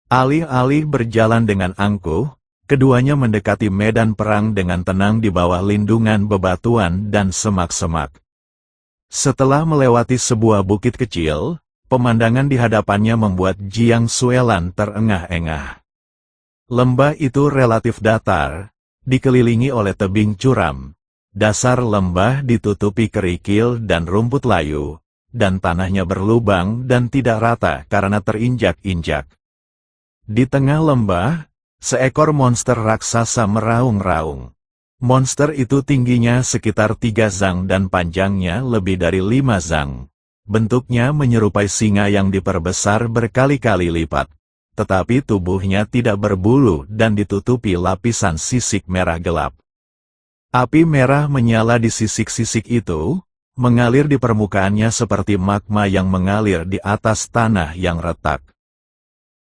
Alih-alih berjalan dengan angkuh, keduanya mendekati medan perang dengan tenang di bawah lindungan bebatuan dan semak-semak. Setelah melewati sebuah bukit kecil, pemandangan di hadapannya membuat Jiang Suelan terengah-engah. Lembah itu relatif datar, dikelilingi oleh tebing curam. Dasar lembah ditutupi kerikil dan rumput layu, dan tanahnya berlubang dan tidak rata karena terinjak-injak. Di tengah lembah, seekor monster raksasa meraung-raung. Monster itu tingginya sekitar 3 zang dan panjangnya lebih dari 5 zang. Bentuknya menyerupai singa yang diperbesar berkali-kali lipat. Tetapi tubuhnya tidak berbulu dan ditutupi lapisan sisik merah gelap. Api merah menyala di sisik-sisik itu, mengalir di permukaannya seperti magma yang mengalir di atas tanah yang retak.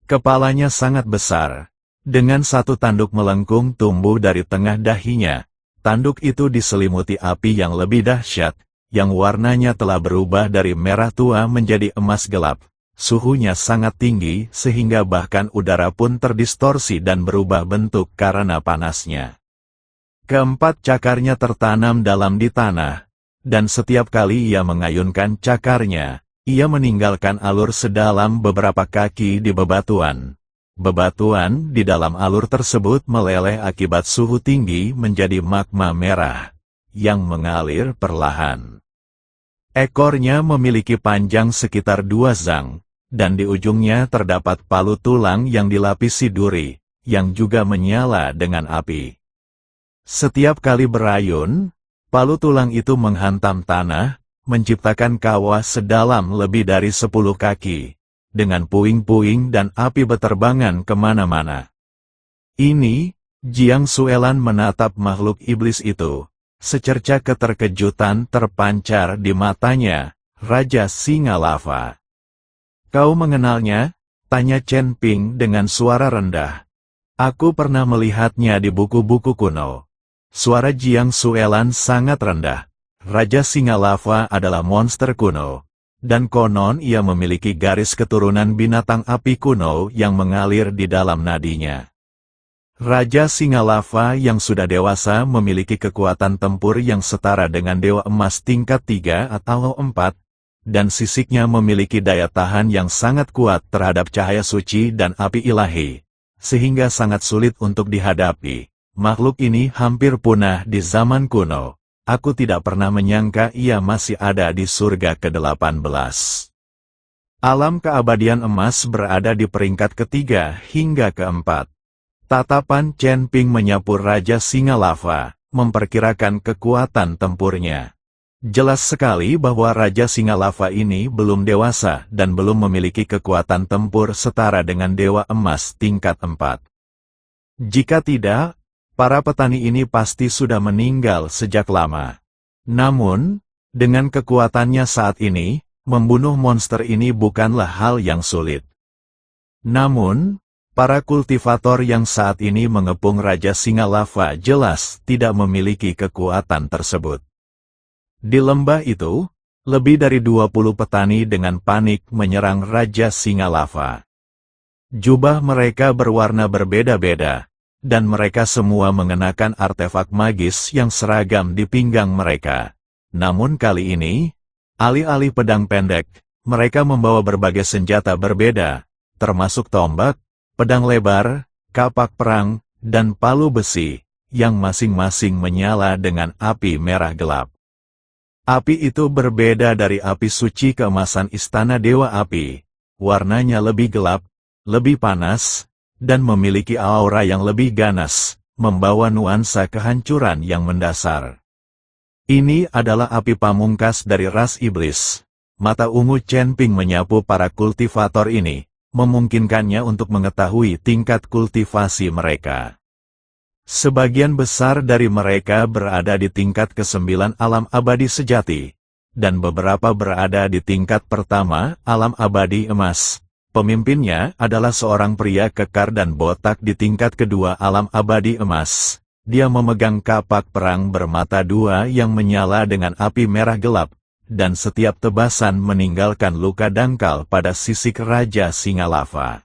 Kepalanya sangat besar. Dengan satu tanduk melengkung tumbuh dari tengah dahinya. Tanduk itu diselimuti api yang lebih dahsyat, yang warnanya telah berubah dari merah tua menjadi emas gelap. Suhunya sangat tinggi sehingga bahkan udara pun terdistorsi dan berubah bentuk karena panasnya. Keempat cakarnya tertanam dalam di tanah, dan setiap kali ia mengayunkan cakarnya, ia meninggalkan alur sedalam beberapa kaki di bebatuan. Bebatuan di dalam alur tersebut meleleh akibat suhu tinggi menjadi magma merah, yang mengalir perlahan. Ekornya memiliki panjang sekitar 2 zang, dan di ujungnya terdapat palu tulang yang dilapisi duri, yang juga menyala dengan api. Setiap kali berayun, palu tulang itu menghantam tanah, menciptakan kawah sedalam lebih dari 10 kaki, dengan puing-puing dan api beterbangan kemana-mana. Ini, Jiang Suelan menatap makhluk iblis itu. Secerca keterkejutan terpancar di matanya, Raja Singa Lava. "Kau mengenalnya?" tanya Chen Ping dengan suara rendah. "Aku pernah melihatnya di buku-buku kuno." Suara Jiang Suelan sangat rendah. Raja Singa Lava adalah monster kuno, dan konon ia memiliki garis keturunan binatang api kuno yang mengalir di dalam nadinya. Raja Singa Lava yang sudah dewasa memiliki kekuatan tempur yang setara dengan Dewa Emas tingkat 3 atau 4, dan sisiknya memiliki daya tahan yang sangat kuat terhadap cahaya suci dan api ilahi, sehingga sangat sulit untuk dihadapi. Makhluk ini hampir punah di zaman kuno. Aku tidak pernah menyangka ia masih ada di surga ke-18. Alam keabadian emas berada di peringkat ketiga hingga keempat. Tatapan Chen Ping menyapu Raja Singa Lava, memperkirakan kekuatan tempurnya. Jelas sekali bahwa Raja Singa Lava ini belum dewasa dan belum memiliki kekuatan tempur setara dengan Dewa Emas tingkat 4. Jika tidak, para petani ini pasti sudah meninggal sejak lama. Namun, dengan kekuatannya saat ini, membunuh monster ini bukanlah hal yang sulit. Namun, para kultivator yang saat ini mengepung Raja Singa Lava jelas tidak memiliki kekuatan tersebut. Di lembah itu, lebih dari 20 petani dengan panik menyerang Raja Singa Lava. Jubah mereka berwarna berbeda-beda, dan mereka semua mengenakan artefak magis yang seragam di pinggang mereka. Namun kali ini, alih-alih pedang pendek, mereka membawa berbagai senjata berbeda, termasuk tombak, pedang lebar, kapak perang, dan palu besi, yang masing-masing menyala dengan api merah gelap. Api itu berbeda dari api suci keemasan Istana Dewa Api. Warnanya lebih gelap, lebih panas, dan memiliki aura yang lebih ganas, membawa nuansa kehancuran yang mendasar. Ini adalah api pamungkas dari ras iblis. Mata ungu Chen Ping menyapu para kultivator ini, memungkinkannya untuk mengetahui tingkat kultivasi mereka. Sebagian besar dari mereka berada di tingkat ke-9 alam abadi sejati, dan beberapa berada di tingkat pertama alam abadi emas. Pemimpinnya adalah seorang pria kekar dan botak di tingkat kedua alam abadi emas. Dia memegang kapak perang bermata dua yang menyala dengan api merah gelap, dan setiap tebasan meninggalkan luka dangkal pada sisik Raja Singa Lava.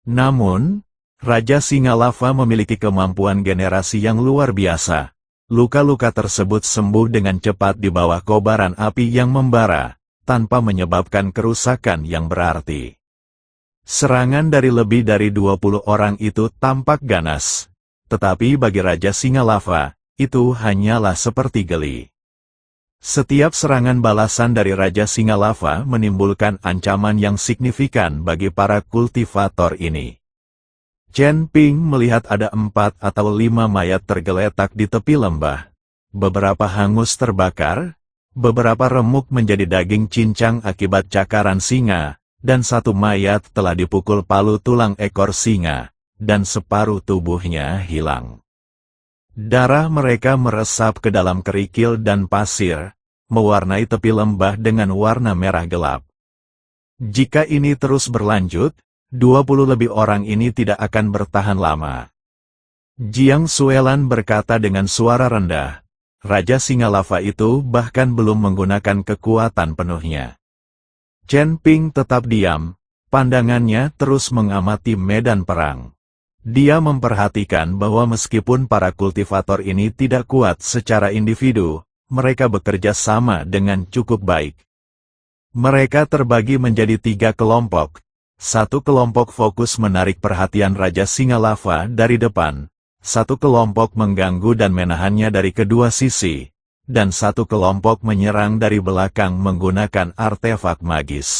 Namun, Raja Singa Lava memiliki kemampuan generasi yang luar biasa. Luka-luka tersebut sembuh dengan cepat di bawah kobaran api yang membara, tanpa menyebabkan kerusakan yang berarti. Serangan dari lebih dari 20 orang itu tampak ganas, tetapi bagi Raja Singa Lava, itu hanyalah seperti geli. Setiap serangan balasan dari Raja Singa Lava menimbulkan ancaman yang signifikan bagi para kultivator ini. Chen Ping melihat ada 4 atau 5 mayat tergeletak di tepi lembah. Beberapa hangus terbakar, beberapa remuk menjadi daging cincang akibat cakaran singa, dan satu mayat telah dipukul palu tulang ekor singa, dan separuh tubuhnya hilang. Darah mereka meresap ke dalam kerikil dan pasir, mewarnai tepi lembah dengan warna merah gelap. Jika ini terus berlanjut, 20 lebih orang ini tidak akan bertahan lama. Jiang Xuelan berkata dengan suara rendah, Raja Singa Lava itu bahkan belum menggunakan kekuatan penuhnya. Chen Ping tetap diam, pandangannya terus mengamati medan perang. Dia memperhatikan bahwa meskipun para kultivator ini tidak kuat secara individu, mereka bekerja sama dengan cukup baik. Mereka terbagi menjadi 3 kelompok. Satu kelompok fokus menarik perhatian Raja Singa Lava dari depan, satu kelompok mengganggu dan menahannya dari kedua sisi, dan satu kelompok menyerang dari belakang menggunakan artefak magis.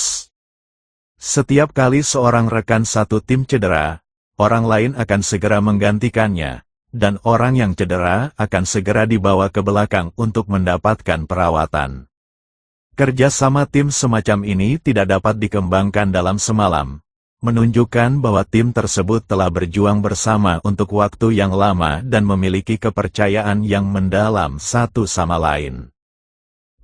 Setiap kali seorang rekan satu tim cedera, orang lain akan segera menggantikannya, dan orang yang cedera akan segera dibawa ke belakang untuk mendapatkan perawatan. Kerja sama tim semacam ini tidak dapat dikembangkan dalam semalam, menunjukkan bahwa tim tersebut telah berjuang bersama untuk waktu yang lama dan memiliki kepercayaan yang mendalam satu sama lain.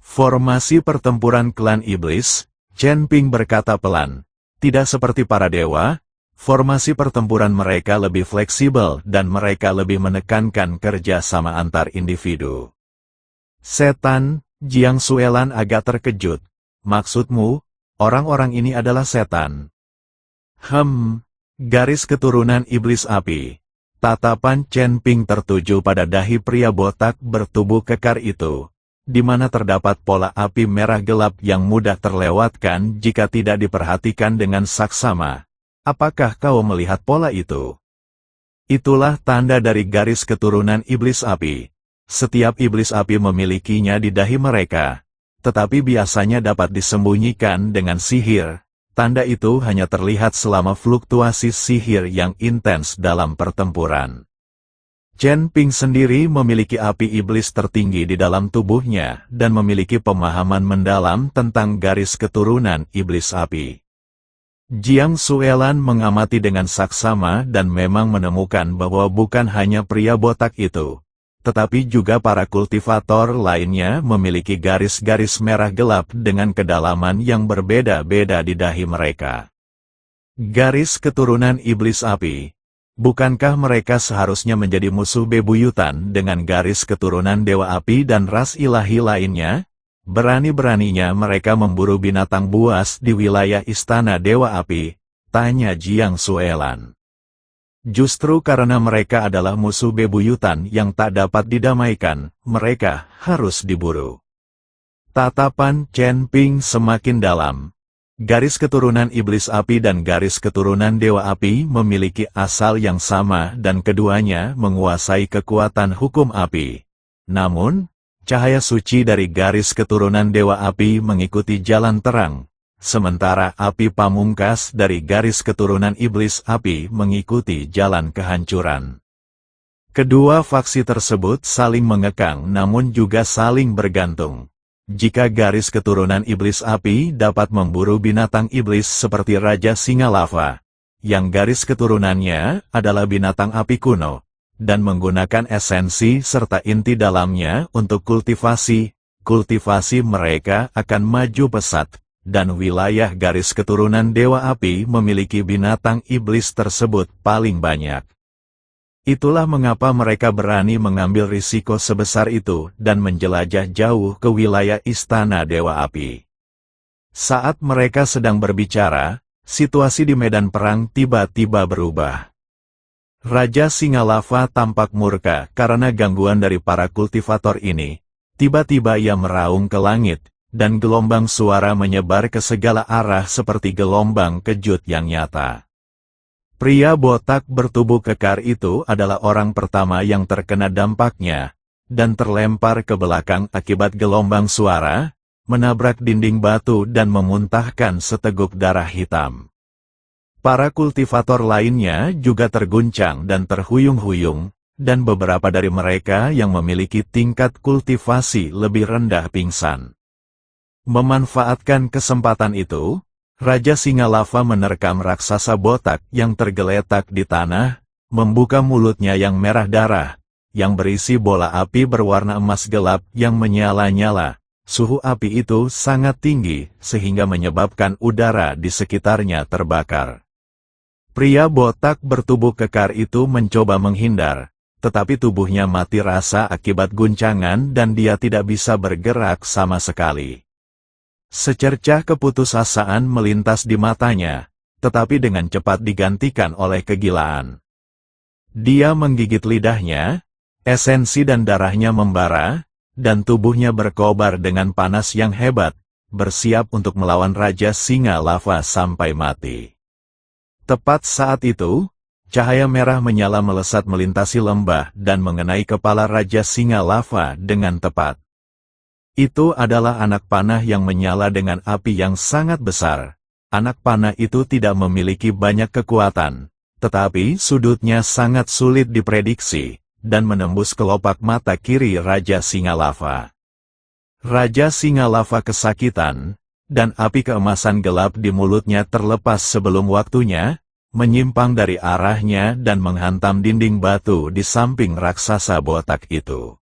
Formasi pertempuran klan iblis, Chen Ping berkata pelan, tidak seperti para dewa. Formasi pertempuran mereka lebih fleksibel dan mereka lebih menekankan kerja sama antar individu. Setan, Jiang Xuelan agak terkejut. Maksudmu, orang-orang ini adalah setan? Garis keturunan iblis api. Tatapan Chen Ping tertuju pada dahi pria botak bertubuh kekar itu, di mana terdapat pola api merah gelap yang mudah terlewatkan jika tidak diperhatikan dengan saksama. Apakah kau melihat pola itu? Itulah tanda dari garis keturunan iblis api. Setiap iblis api memilikinya di dahi mereka, tetapi biasanya dapat disembunyikan dengan sihir. Tanda itu hanya terlihat selama fluktuasi sihir yang intens dalam pertempuran. Chen Ping sendiri memiliki api iblis tertinggi di dalam tubuhnya dan memiliki pemahaman mendalam tentang garis keturunan iblis api. Jiang Xuelan mengamati dengan saksama dan memang menemukan bahwa bukan hanya pria botak itu, tetapi juga para kultivator lainnya memiliki garis-garis merah gelap dengan kedalaman yang berbeda-beda di dahi mereka. Garis keturunan iblis api. Bukankah mereka seharusnya menjadi musuh bebuyutan dengan garis keturunan dewa api dan ras ilahi lainnya? Berani-beraninya mereka memburu binatang buas di wilayah istana Dewa Api, tanya Jiang Xuelan. Justru karena mereka adalah musuh bebuyutan yang tak dapat didamaikan, mereka harus diburu. Tatapan Chen Ping semakin dalam. Garis keturunan iblis api dan garis keturunan dewa api memiliki asal yang sama dan keduanya menguasai kekuatan hukum api. Namun, cahaya suci dari garis keturunan dewa api mengikuti jalan terang, sementara api pamungkas dari garis keturunan iblis api mengikuti jalan kehancuran. Kedua faksi tersebut saling mengekang namun juga saling bergantung. Jika garis keturunan iblis api dapat memburu binatang iblis seperti Raja Singa Lava, yang garis keturunannya adalah binatang api kuno, dan menggunakan esensi serta inti dalamnya untuk kultivasi mereka akan maju pesat, dan wilayah garis keturunan dewa api memiliki binatang iblis tersebut paling banyak. Itulah mengapa mereka berani mengambil risiko sebesar itu dan menjelajah jauh ke wilayah istana dewa api. Saat mereka sedang berbicara, situasi di medan perang tiba-tiba berubah. Raja Singa Lava tampak murka karena gangguan dari para kultivator ini. Tiba-tiba ia meraung ke langit, dan gelombang suara menyebar ke segala arah seperti gelombang kejut yang nyata. Pria botak bertubuh kekar itu adalah orang pertama yang terkena dampaknya, dan terlempar ke belakang akibat gelombang suara, menabrak dinding batu dan memuntahkan seteguk darah hitam. Para kultivator lainnya juga terguncang dan terhuyung-huyung, dan beberapa dari mereka yang memiliki tingkat kultivasi lebih rendah pingsan. Memanfaatkan kesempatan itu, Raja Singa Lava menerkam raksasa botak yang tergeletak di tanah, membuka mulutnya yang merah darah, yang berisi bola api berwarna emas gelap yang menyala-nyala. Suhu api itu sangat tinggi, sehingga menyebabkan udara di sekitarnya terbakar. Pria botak bertubuh kekar itu mencoba menghindar, tetapi tubuhnya mati rasa akibat guncangan dan dia tidak bisa bergerak sama sekali. Secercah keputusasaan melintas di matanya, tetapi dengan cepat digantikan oleh kegilaan. Dia menggigit lidahnya, esensi dan darahnya membara, dan tubuhnya berkobar dengan panas yang hebat, bersiap untuk melawan Raja Singa Lava sampai mati. Tepat saat itu, cahaya merah menyala melesat melintasi lembah dan mengenai kepala Raja Singa Lava dengan tepat. Itu adalah anak panah yang menyala dengan api yang sangat besar. Anak panah itu tidak memiliki banyak kekuatan, tetapi sudutnya sangat sulit diprediksi, dan menembus kelopak mata kiri Raja Singa Lava. Raja Singa Lava kesakitan, dan api keemasan gelap di mulutnya terlepas sebelum waktunya, menyimpang dari arahnya dan menghantam dinding batu di samping raksasa botak itu.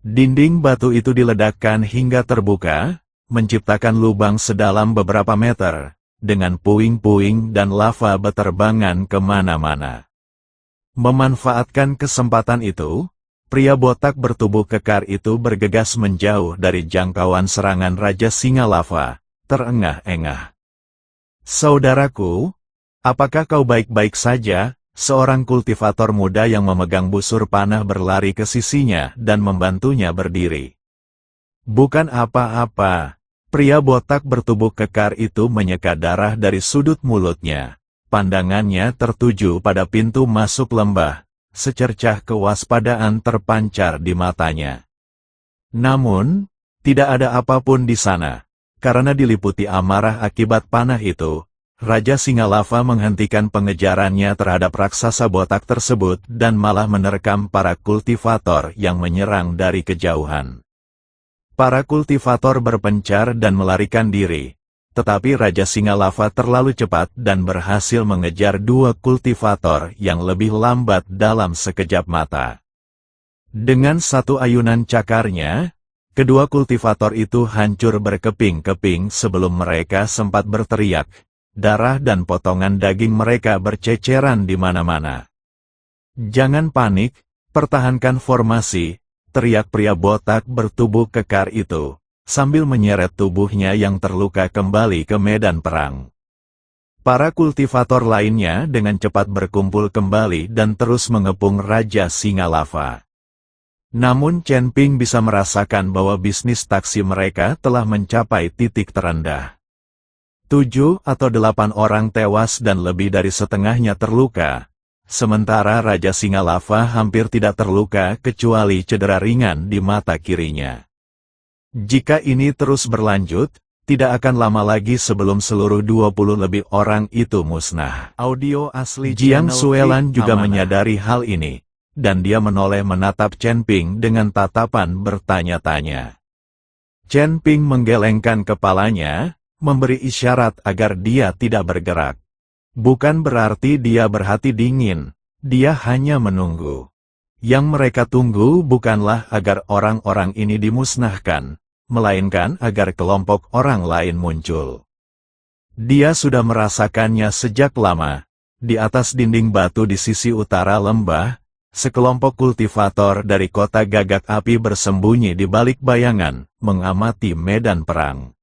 Dinding batu itu diledakkan hingga terbuka, menciptakan lubang sedalam beberapa meter, dengan puing-puing dan lava beterbangan kemana-mana. Memanfaatkan kesempatan itu, pria botak bertubuh kekar itu bergegas menjauh dari jangkauan serangan Raja Singa Lava, terengah-engah. "Saudaraku, apakah kau baik-baik saja?" Seorang kultivator muda yang memegang busur panah berlari ke sisinya dan membantunya berdiri. "Bukan apa-apa." Pria botak bertubuh kekar itu menyeka darah dari sudut mulutnya. Pandangannya tertuju pada pintu masuk lembah, secercah kewaspadaan terpancar di matanya. Namun, tidak ada apapun di sana, karena diliputi amarah akibat panah itu. Raja Singa Lava menghentikan pengejarannya terhadap raksasa botak tersebut dan malah menerkam para kultivator yang menyerang dari kejauhan. Para kultivator berpencar dan melarikan diri, tetapi Raja Singa Lava terlalu cepat dan berhasil mengejar dua kultivator yang lebih lambat dalam sekejap mata. Dengan satu ayunan cakarnya, kedua kultivator itu hancur berkeping-keping sebelum mereka sempat berteriak. Darah dan potongan daging mereka berceceran di mana-mana. "Jangan panik, pertahankan formasi," teriak pria botak bertubuh kekar itu, sambil menyeret tubuhnya yang terluka kembali ke medan perang. Para kultivator lainnya dengan cepat berkumpul kembali dan terus mengepung Raja Singa Lava. Namun Chen Ping bisa merasakan bahwa bisnis taksi mereka telah mencapai titik terendah. 7 atau 8 orang tewas dan lebih dari setengahnya terluka, sementara Raja Singa Lava hampir tidak terluka kecuali cedera ringan di mata kirinya. Jika ini terus berlanjut, tidak akan lama lagi sebelum seluruh 20 lebih orang itu musnah. Audio asli Jiang Suelan juga menyadari hal ini, dan dia menoleh menatap Chen Ping dengan tatapan bertanya-tanya. Chen Ping menggelengkan kepalanya, memberi isyarat agar dia tidak bergerak. Bukan berarti dia berhati dingin, dia hanya menunggu. Yang mereka tunggu bukanlah agar orang-orang ini dimusnahkan, melainkan agar kelompok orang lain muncul. Dia sudah merasakannya sejak lama. Di atas dinding batu di sisi utara lembah, sekelompok kultivator dari kota gagak api bersembunyi di balik bayangan, mengamati medan perang.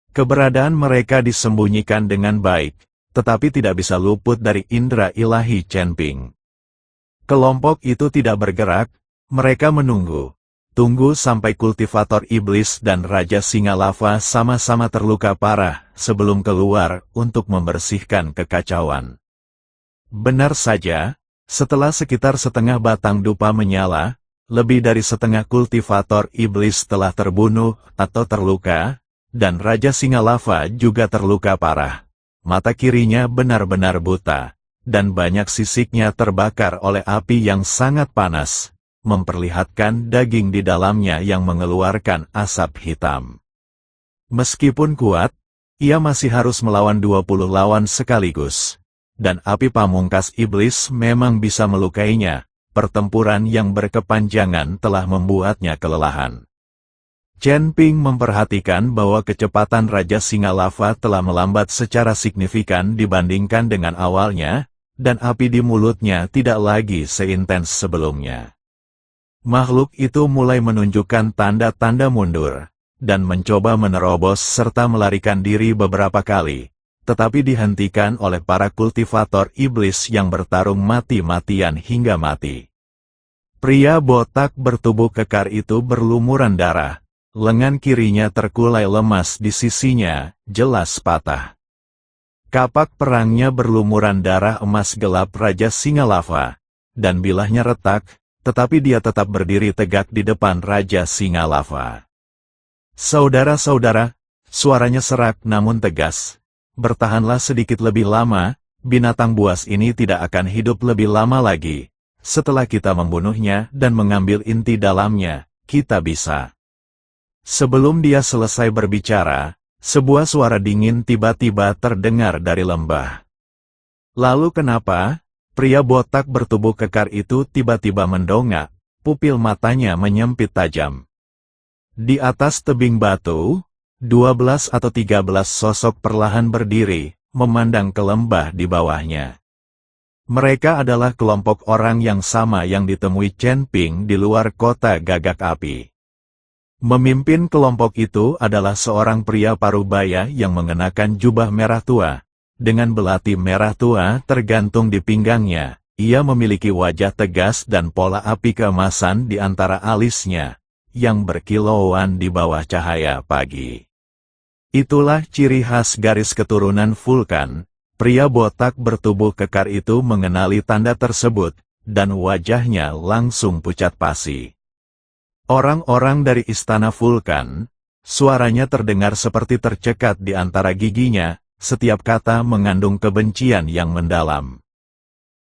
Keberadaan mereka disembunyikan dengan baik, tetapi tidak bisa luput dari indera ilahi Chen Ping. Kelompok itu tidak bergerak, mereka menunggu. Tunggu sampai kultivator iblis dan Raja Singa Lava sama-sama terluka parah sebelum keluar untuk membersihkan kekacauan. Benar saja, setelah sekitar setengah batang dupa menyala, lebih dari setengah kultivator iblis telah terbunuh atau terluka, dan Raja Singa Lava juga terluka parah. Mata kirinya benar-benar buta, dan banyak sisiknya terbakar oleh api yang sangat panas, memperlihatkan daging di dalamnya yang mengeluarkan asap hitam. Meskipun kuat, ia masih harus melawan 20 lawan sekaligus. Dan api pamungkas iblis memang bisa melukainya. Pertempuran yang berkepanjangan telah membuatnya kelelahan. Chen Ping memperhatikan bahwa kecepatan Raja Singa Lava telah melambat secara signifikan dibandingkan dengan awalnya, dan api di mulutnya tidak lagi seintens sebelumnya. Makhluk itu mulai menunjukkan tanda-tanda mundur, dan mencoba menerobos serta melarikan diri beberapa kali, tetapi dihentikan oleh para kultivator iblis yang bertarung mati-matian hingga mati. Pria botak bertubuh kekar itu berlumuran darah, lengan kirinya terkulai lemas di sisinya, jelas patah. Kapak perangnya berlumuran darah emas gelap Raja Singa Lava, dan bilahnya retak, tetapi dia tetap berdiri tegak di depan Raja Singa Lava. Saudara-saudara, suaranya serak namun tegas. Bertahanlah sedikit lebih lama, binatang buas ini tidak akan hidup lebih lama lagi. Setelah kita membunuhnya dan mengambil inti dalamnya, kita bisa. Sebelum dia selesai berbicara, sebuah suara dingin tiba-tiba terdengar dari lembah. Lalu kenapa? Pria botak bertubuh kekar itu tiba-tiba mendongak, pupil matanya menyempit tajam. Di atas tebing batu, 12 atau 13 sosok perlahan berdiri, memandang ke lembah di bawahnya. Mereka adalah kelompok orang yang sama yang ditemui Chen Ping di luar kota Gagak Api. Memimpin kelompok itu adalah seorang pria parubaya yang mengenakan jubah merah tua. Dengan belati merah tua tergantung di pinggangnya, ia memiliki wajah tegas dan pola api keemasan di antara alisnya, yang berkilauan di bawah cahaya pagi. Itulah ciri khas garis keturunan vulkan. Pria botak bertubuh kekar itu mengenali tanda tersebut, dan wajahnya langsung pucat pasi. Orang-orang dari istana vulkan, suaranya terdengar seperti tercekat di antara giginya, setiap kata mengandung kebencian yang mendalam.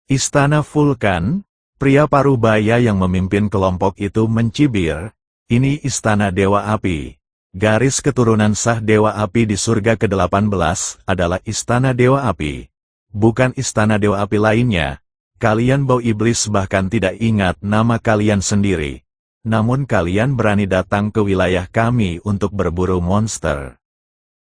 Istana vulkan, pria parubaya yang memimpin kelompok itu mencibir, ini istana Dewa Api. Garis keturunan sah Dewa Api di surga ke-18 adalah istana Dewa Api. Bukan istana Dewa Api lainnya. Kalian bau iblis bahkan tidak ingat nama kalian sendiri. Namun kalian berani datang ke wilayah kami untuk berburu monster.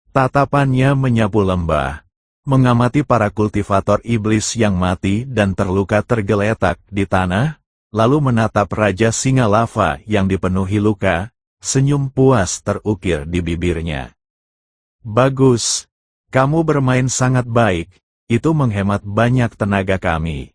Tatapannya menyapu lembah, mengamati para kultivator iblis yang mati dan terluka tergeletak di tanah, lalu menatap Raja Singa Lava yang dipenuhi luka. Senyum puas terukir di bibirnya. Bagus, kamu bermain sangat baik, itu menghemat banyak tenaga kami.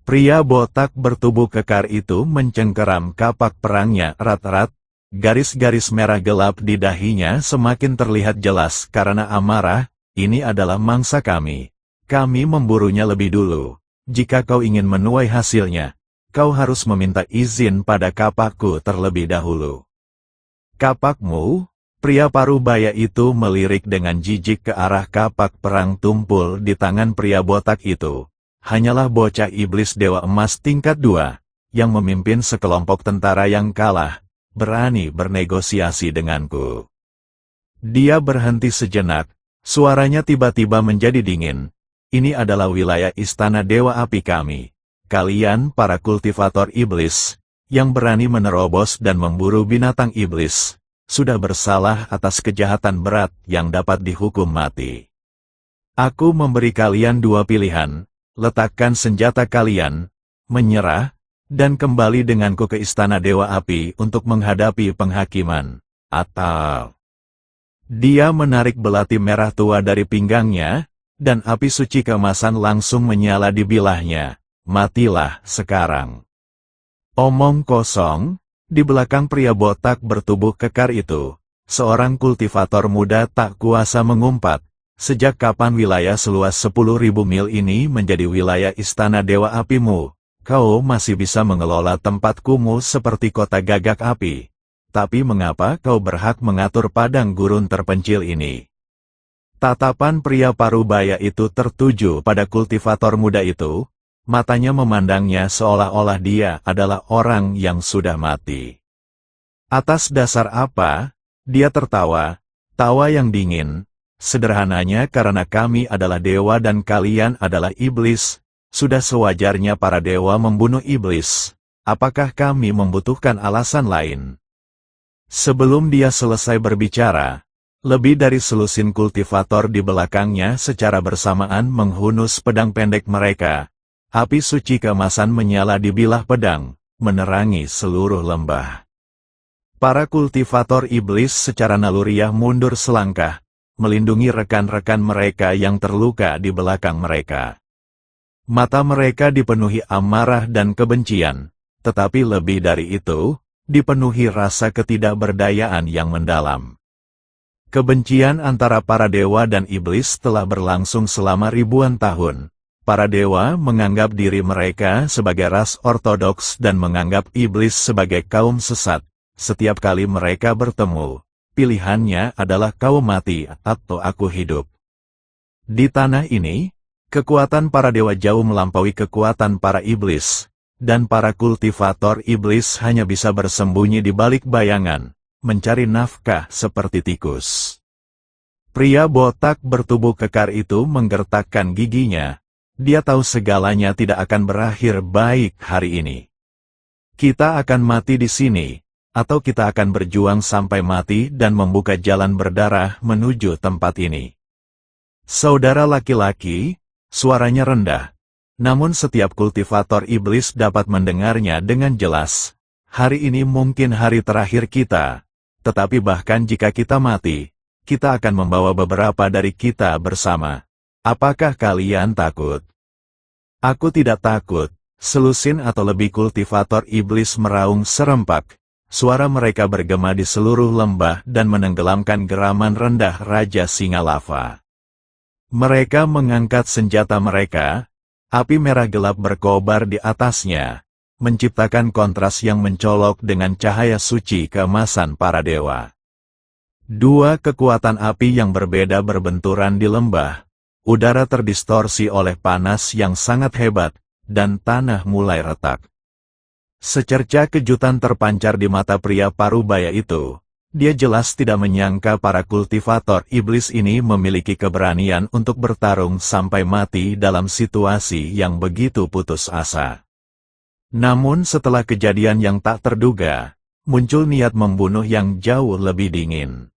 Pria botak bertubuh kekar itu mencengkeram kapak perangnya erat-erat, garis-garis merah gelap di dahinya semakin terlihat jelas karena amarah, ini adalah mangsa kami. Kami memburunya lebih dulu. Jika kau ingin menuai hasilnya, kau harus meminta izin pada kapakku terlebih dahulu. Kapakmu? Pria parubaya itu melirik dengan jijik ke arah kapak perang tumpul di tangan pria botak itu. Hanyalah bocah iblis Dewa Emas tingkat 2, yang memimpin sekelompok tentara yang kalah, berani bernegosiasi denganku. Dia berhenti sejenak, suaranya tiba-tiba menjadi dingin. Ini adalah wilayah istana Dewa Api kami. Kalian para kultivator iblis, yang berani menerobos dan memburu binatang iblis, sudah bersalah atas kejahatan berat yang dapat dihukum mati. Aku memberi kalian dua pilihan, letakkan senjata kalian, menyerah, dan kembali denganku ke istana Dewa Api untuk menghadapi penghakiman, atau... Dia menarik belati merah tua dari pinggangnya, dan api suci keemasan langsung menyala di bilahnya. Matilah sekarang. Omong kosong, di belakang pria botak bertubuh kekar itu, seorang kultivator muda tak kuasa mengumpat, sejak kapan wilayah seluas 10.000 mil ini menjadi wilayah istana Dewa Apimu, kau masih bisa mengelola tempat kumuh seperti kota Gagak Api. Tapi mengapa kau berhak mengatur padang gurun terpencil ini? Tatapan pria parubaya itu tertuju pada kultivator muda itu, matanya memandangnya seolah-olah dia adalah orang yang sudah mati. Atas dasar apa? Dia tertawa, Tawa yang dingin. Sederhananya karena kami adalah dewa dan kalian adalah iblis, sudah sewajarnya para dewa membunuh iblis. Apakah kami membutuhkan alasan lain? Sebelum dia selesai berbicara, lebih dari selusin kultivator di belakangnya secara bersamaan menghunus pedang pendek mereka. Api suci keemasan menyala di bilah pedang, menerangi seluruh lembah. Para kultivator iblis secara naluriah mundur selangkah, melindungi rekan-rekan mereka yang terluka di belakang mereka. Mata mereka dipenuhi amarah dan kebencian, tetapi lebih dari itu, dipenuhi rasa ketidakberdayaan yang mendalam. Kebencian antara para dewa dan iblis telah berlangsung selama ribuan tahun. Para dewa menganggap diri mereka sebagai ras ortodoks dan menganggap iblis sebagai kaum sesat. Setiap kali mereka bertemu, pilihannya adalah kau mati atau aku hidup. Di tanah ini, kekuatan para dewa jauh melampaui kekuatan para iblis, dan para kultivator iblis hanya bisa bersembunyi di balik bayangan, mencari nafkah seperti tikus. Pria botak bertubuh kekar itu menggertakkan giginya. Dia tahu segalanya tidak akan berakhir baik hari ini. Kita akan mati di sini. Atau kita akan berjuang sampai mati dan membuka jalan berdarah menuju tempat ini. Saudara laki-laki, suaranya rendah. Namun setiap kultivator iblis dapat mendengarnya dengan jelas. Hari ini mungkin hari terakhir kita. Tetapi bahkan jika kita mati, kita akan membawa beberapa dari kita bersama. Apakah kalian takut? Aku tidak takut. Selusin atau lebih kultivator iblis meraung serempak. Suara mereka bergema di seluruh lembah dan menenggelamkan geraman rendah Raja Singa Lava. Mereka mengangkat senjata mereka, api merah gelap berkobar di atasnya, menciptakan kontras yang mencolok dengan cahaya suci keemasan para dewa. Dua kekuatan api yang berbeda berbenturan di lembah, udara terdistorsi oleh panas yang sangat hebat, dan tanah mulai retak. Secerca kejutan terpancar di mata pria parubaya itu. Dia jelas tidak menyangka para kultivator iblis ini memiliki keberanian untuk bertarung sampai mati dalam situasi yang begitu putus asa. Namun setelah kejadian yang tak terduga, muncul niat membunuh yang jauh lebih dingin.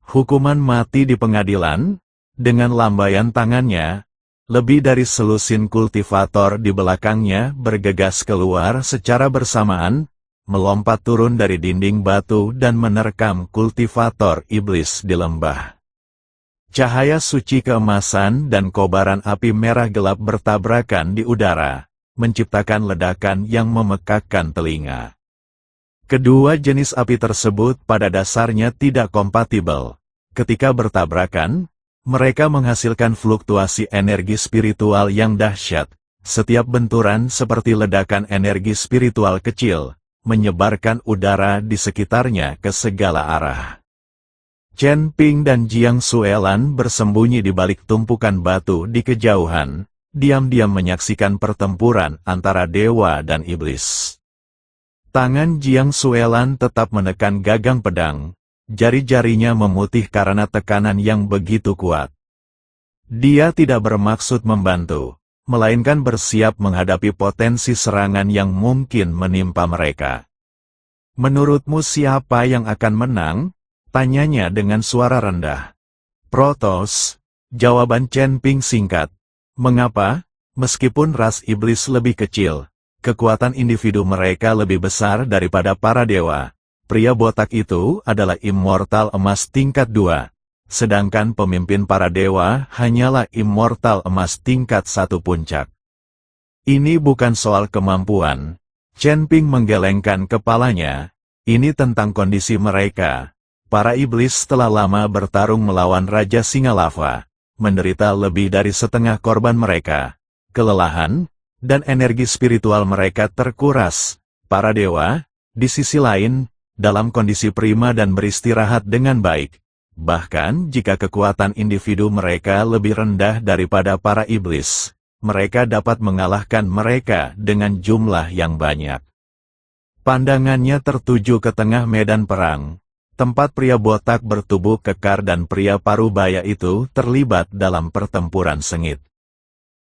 Hukuman mati di pengadilan, dengan lambaian tangannya, lebih dari selusin kultivator di belakangnya bergegas keluar secara bersamaan, melompat turun dari dinding batu dan menerkam kultivator iblis di lembah. Cahaya suci keemasan dan kobaran api merah gelap bertabrakan di udara, menciptakan ledakan yang memekakkan telinga. Kedua jenis api tersebut pada dasarnya tidak kompatibel. Ketika bertabrakan, mereka menghasilkan fluktuasi energi spiritual yang dahsyat. Setiap benturan seperti ledakan energi spiritual kecil, menyebarkan udara di sekitarnya ke segala arah. Chen Ping dan Jiang Suelan bersembunyi di balik tumpukan batu di kejauhan, diam-diam menyaksikan pertempuran antara dewa dan iblis. Tangan Jiang Suelan tetap menekan gagang pedang. Jari-jarinya memutih karena tekanan yang begitu kuat. Dia tidak bermaksud membantu, melainkan bersiap menghadapi potensi serangan yang mungkin menimpa mereka. Menurutmu siapa yang akan menang? Tanyanya dengan suara rendah. Protoss, jawaban Chen Ping singkat. Mengapa? Meskipun ras iblis lebih kecil, kekuatan individu mereka lebih besar daripada para dewa. Pria botak itu adalah immortal emas tingkat 2, sedangkan pemimpin para dewa hanyalah immortal emas tingkat 1 puncak. Ini bukan soal kemampuan. Chen Ping menggelengkan kepalanya. Ini tentang kondisi mereka. Para iblis telah lama bertarung melawan Raja Singa Lava, menderita lebih dari setengah korban mereka. Kelelahan, dan energi spiritual mereka terkuras. Para dewa, di sisi lain, dalam kondisi prima dan beristirahat dengan baik. Bahkan jika kekuatan individu mereka lebih rendah daripada para iblis, mereka dapat mengalahkan mereka dengan jumlah yang banyak. Pandangannya tertuju ke tengah medan perang. tempat pria botak bertubuh kekar dan pria parubaya itu terlibat dalam pertempuran sengit.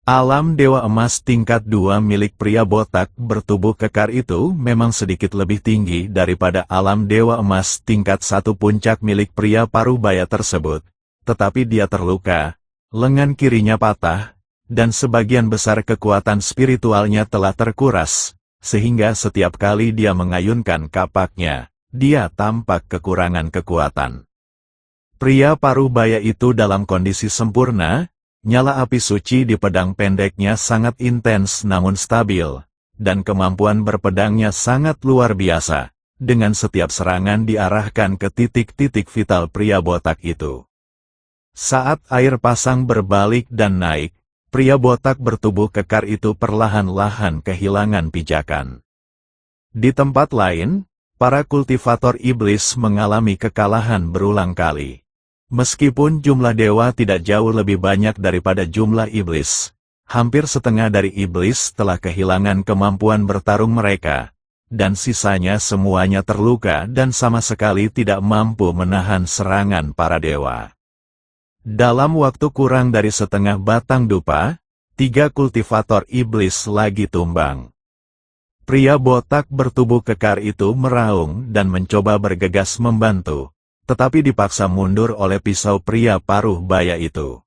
Alam Dewa Emas tingkat 2 milik pria botak bertubuh kekar itu memang sedikit lebih tinggi daripada alam Dewa Emas tingkat 1 puncak milik pria parubaya tersebut, tetapi dia terluka, lengan kirinya patah, dan sebagian besar kekuatan spiritualnya telah terkuras, sehingga setiap kali dia mengayunkan kapaknya, dia tampak kekurangan kekuatan. Pria parubaya itu dalam kondisi sempurna. Nyala api suci di pedang pendeknya sangat intens namun stabil, dan kemampuan berpedangnya sangat luar biasa, dengan setiap serangan diarahkan ke titik-titik vital pria botak itu. Saat air pasang berbalik dan naik, pria botak bertubuh kekar itu perlahan-lahan kehilangan pijakan. Di tempat lain, para kultivator iblis mengalami kekalahan berulang kali. Meskipun jumlah dewa tidak jauh lebih banyak daripada jumlah iblis, hampir setengah dari iblis telah kehilangan kemampuan bertarung mereka, dan sisanya semuanya terluka dan sama sekali tidak mampu menahan serangan para dewa. Dalam waktu kurang dari setengah batang dupa, 3 kultivator iblis lagi tumbang. Pria botak bertubuh kekar itu meraung dan mencoba bergegas membantu, tetapi dipaksa mundur oleh pisau pria paruh baya itu.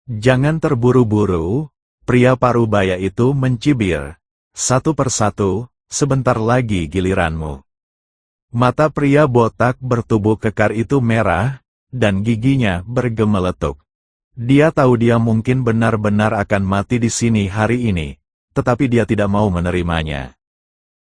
Jangan terburu-buru, pria paruh baya itu mencibir. Satu persatu, sebentar lagi giliranmu. Mata pria botak bertubuh kekar itu merah, dan giginya bergemeletuk. Dia tahu dia mungkin benar-benar akan mati di sini hari ini, tetapi dia tidak mau menerimanya.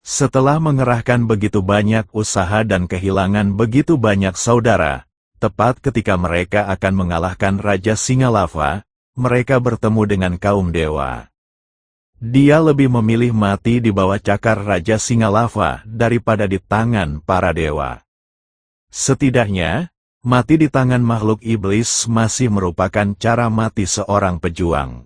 Setelah mengerahkan begitu banyak usaha dan kehilangan begitu banyak saudara, tepat ketika mereka akan mengalahkan Raja Singa Lava, mereka bertemu dengan kaum dewa. Dia lebih memilih mati di bawah cakar Raja Singa Lava daripada di tangan para dewa. Setidaknya, mati di tangan makhluk iblis masih merupakan cara mati seorang pejuang.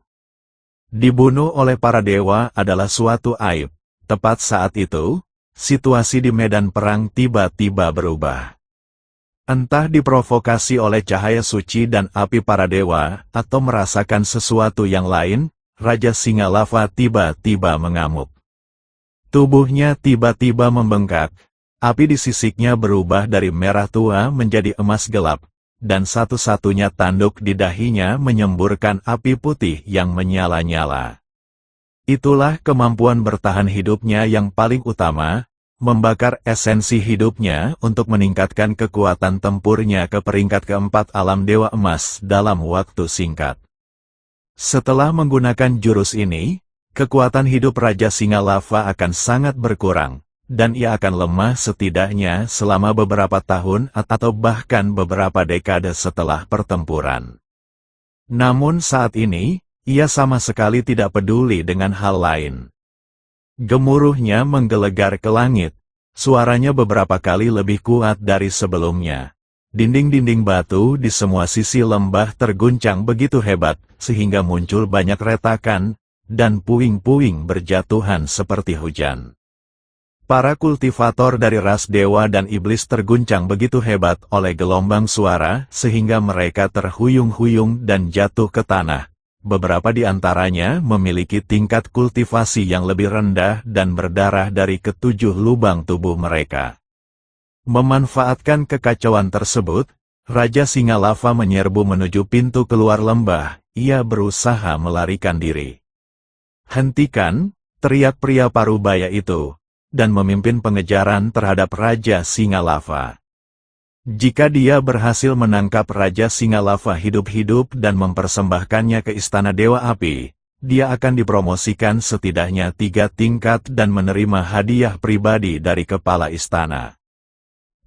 Dibunuh oleh para dewa adalah suatu aib. Tepat saat itu, situasi di medan perang tiba-tiba berubah. Entah diprovokasi oleh cahaya suci dan api para dewa, atau merasakan sesuatu yang lain, Raja Singa Lava tiba-tiba mengamuk. Tubuhnya tiba-tiba membengkak, api di sisiknya berubah dari merah tua menjadi emas gelap, dan satu-satunya tanduk di dahinya menyemburkan api putih yang menyala-nyala. Itulah kemampuan bertahan hidupnya yang paling utama, membakar esensi hidupnya untuk meningkatkan kekuatan tempurnya ke peringkat keempat alam Dewa Emas dalam waktu singkat. Setelah menggunakan jurus ini, kekuatan hidup Raja Singa Lava akan sangat berkurang, dan ia akan lemah setidaknya selama beberapa tahun atau bahkan beberapa dekade setelah pertempuran. Namun saat ini, ia sama sekali tidak peduli dengan hal lain. Gemuruhnya menggelegar ke langit, suaranya beberapa kali lebih kuat dari sebelumnya. Dinding-dinding batu di semua sisi lembah terguncang begitu hebat, sehingga muncul banyak retakan, dan puing-puing berjatuhan seperti hujan. Para kultivator dari ras dewa dan iblis terguncang begitu hebat oleh gelombang suara, sehingga mereka terhuyung-huyung dan jatuh ke tanah. Beberapa di antaranya memiliki tingkat kultivasi yang lebih rendah dan berdarah dari ketujuh lubang tubuh mereka. Memanfaatkan kekacauan tersebut, Raja Singa Lava menyerbu menuju pintu keluar lembah. Ia berusaha melarikan diri. "Hentikan!" teriak pria parubaya itu, dan memimpin pengejaran terhadap Raja Singa Lava. Jika dia berhasil menangkap Raja Singa Lava hidup-hidup dan mempersembahkannya ke Istana Dewa Api, dia akan dipromosikan setidaknya 3 tingkat dan menerima hadiah pribadi dari kepala istana.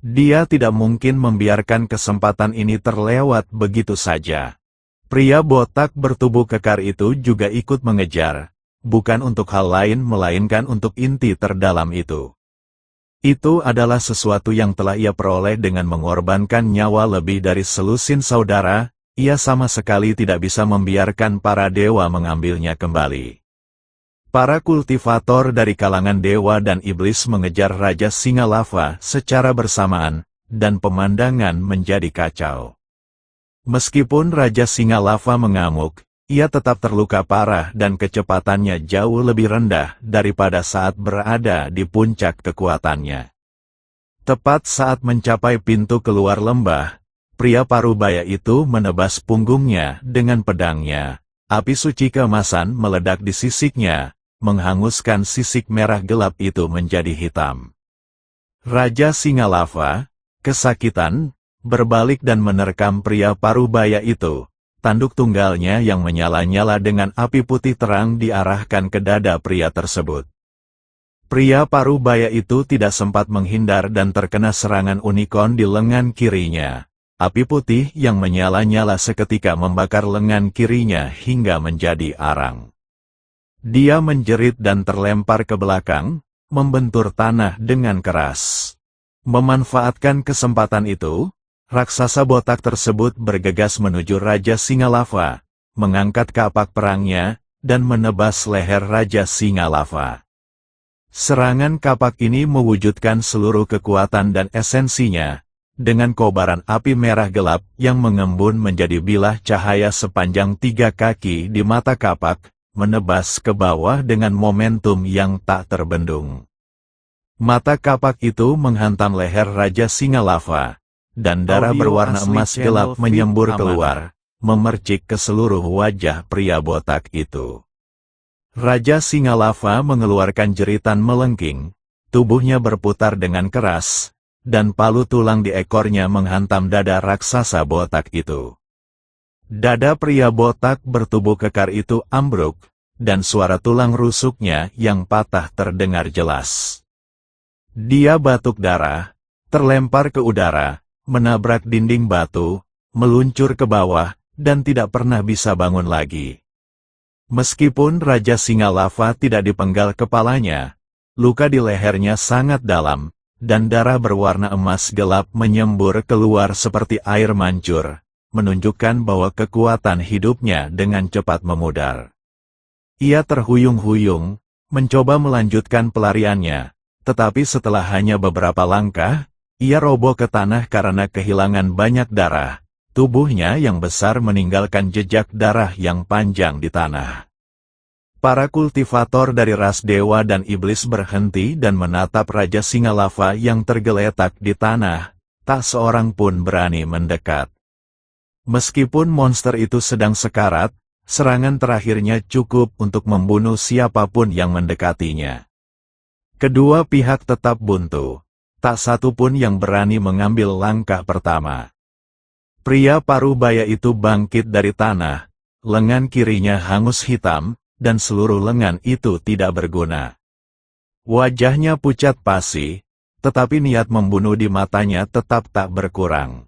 Dia tidak mungkin membiarkan kesempatan ini terlewat begitu saja. Pria botak bertubuh kekar itu juga ikut mengejar, bukan untuk hal lain melainkan untuk inti terdalam itu. Itu adalah sesuatu yang telah ia peroleh dengan mengorbankan nyawa lebih dari selusin saudara, ia sama sekali tidak bisa membiarkan para dewa mengambilnya kembali. Para kultivator dari kalangan dewa dan iblis mengejar Raja Singa Lava secara bersamaan, dan pemandangan menjadi kacau. Meskipun Raja Singa Lava mengamuk, ia tetap terluka parah dan kecepatannya jauh lebih rendah daripada saat berada di puncak kekuatannya. Tepat saat mencapai pintu keluar lembah, pria parubaya itu menebas punggungnya dengan pedangnya. Api suci keemasan meledak di sisiknya, menghanguskan sisik merah gelap itu menjadi hitam. Raja Singa Lava, kesakitan, berbalik dan menerkam pria parubaya itu. Tanduk tunggalnya yang menyala-nyala dengan api putih terang diarahkan ke dada pria tersebut. Pria parubaya itu tidak sempat menghindar dan terkena serangan unicorn di lengan kirinya. Api putih yang menyala-nyala seketika membakar lengan kirinya hingga menjadi arang. Dia menjerit dan terlempar ke belakang, membentur tanah dengan keras. Memanfaatkan kesempatan itu, raksasa botak tersebut bergegas menuju Raja Singa Lava, mengangkat kapak perangnya, dan menebas leher Raja Singa Lava. Serangan kapak ini mewujudkan seluruh kekuatan dan esensinya, dengan kobaran api merah gelap yang mengembun menjadi bilah cahaya sepanjang 3 kaki di mata kapak, menebas ke bawah dengan momentum yang tak terbendung. Mata kapak itu menghantam leher Raja Singa Lava, dan darah berwarna emas gelap menyembur keluar, memercik ke seluruh wajah pria botak itu. Raja Singa Lava mengeluarkan jeritan melengking, tubuhnya berputar dengan keras, dan palu tulang di ekornya menghantam dada raksasa botak itu. Dada pria botak bertubuh kekar itu ambruk, dan suara tulang rusuknya yang patah terdengar jelas. Dia batuk darah, terlempar ke udara, menabrak dinding batu, meluncur ke bawah, dan tidak pernah bisa bangun lagi. Meskipun Raja Singa Lava tidak dipenggal kepalanya, luka di lehernya sangat dalam, dan darah berwarna emas gelap menyembur keluar seperti air mancur, menunjukkan bahwa kekuatan hidupnya dengan cepat memudar. Ia terhuyung-huyung, mencoba melanjutkan pelariannya, tetapi setelah hanya beberapa langkah, ia roboh ke tanah karena kehilangan banyak darah. Tubuhnya yang besar meninggalkan jejak darah yang panjang di tanah. Para kultivator dari ras dewa dan iblis berhenti dan menatap Raja Singa Lava yang tergeletak di tanah, tak seorang pun berani mendekat. Meskipun monster itu sedang sekarat, serangan terakhirnya cukup untuk membunuh siapapun yang mendekatinya. Kedua pihak tetap buntu, tak satu pun yang berani mengambil langkah pertama. Pria parubaya itu bangkit dari tanah, lengan kirinya hangus hitam, dan seluruh lengan itu tidak berguna. Wajahnya pucat pasi, tetapi niat membunuh di matanya tetap tak berkurang.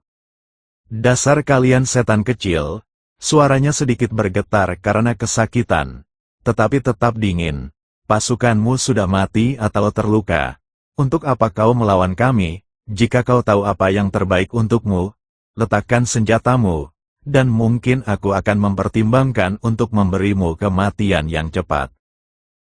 Dasar kalian setan kecil, suaranya sedikit bergetar karena kesakitan, tetapi tetap dingin. Pasukanmu sudah mati atau terluka. Untuk apa kau melawan kami? Jika kau tahu apa yang terbaik untukmu, letakkan senjatamu, dan mungkin aku akan mempertimbangkan untuk memberimu kematian yang cepat.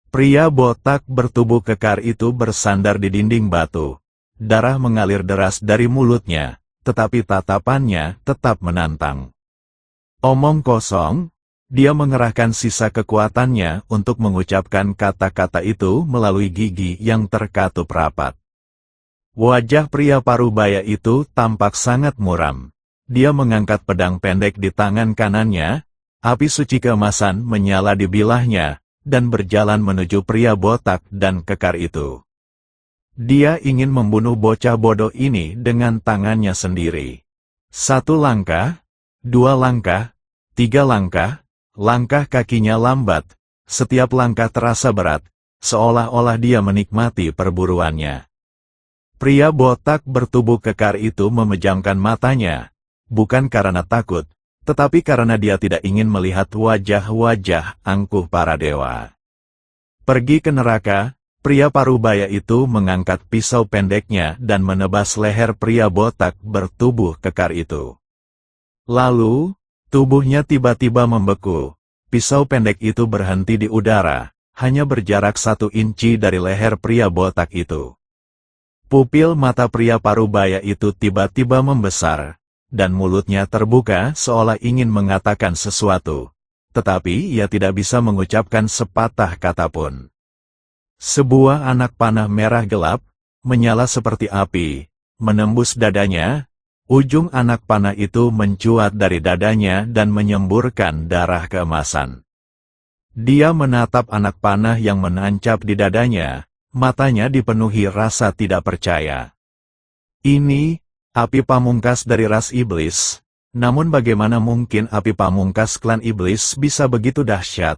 Pria botak bertubuh kekar itu bersandar di dinding batu. Darah mengalir deras dari mulutnya, tetapi tatapannya tetap menantang. Omong kosong, dia mengerahkan sisa kekuatannya untuk mengucapkan kata-kata itu melalui gigi yang terkatup rapat. Wajah pria parubaya itu tampak sangat muram. Dia mengangkat pedang pendek di tangan kanannya, api suci keemasan menyala di bilahnya, dan berjalan menuju pria botak dan kekar itu. Dia ingin membunuh bocah bodoh ini dengan tangannya sendiri. 1 langkah, 2 langkah, 3 langkah, langkah kakinya lambat, setiap langkah terasa berat, seolah-olah dia menikmati perburuannya. Pria botak bertubuh kekar itu memejamkan matanya, bukan karena takut, tetapi karena dia tidak ingin melihat wajah-wajah angkuh para dewa. Pergi ke neraka, pria parubaya itu mengangkat pisau pendeknya dan menebas leher pria botak bertubuh kekar itu. Lalu, tubuhnya tiba-tiba membeku, pisau pendek itu berhenti di udara, hanya berjarak 1 inci dari leher pria botak itu. Pupil mata pria parubaya itu tiba-tiba membesar, dan mulutnya terbuka seolah ingin mengatakan sesuatu. Tetapi ia tidak bisa mengucapkan sepatah kata pun. Sebuah anak panah merah gelap, menyala seperti api, menembus dadanya. Ujung anak panah itu mencuat dari dadanya dan menyemburkan darah keemasan. Dia menatap anak panah yang menancap di dadanya, matanya dipenuhi rasa tidak percaya. Ini, api pamungkas dari ras iblis. Namun bagaimana mungkin api pamungkas klan iblis bisa begitu dahsyat?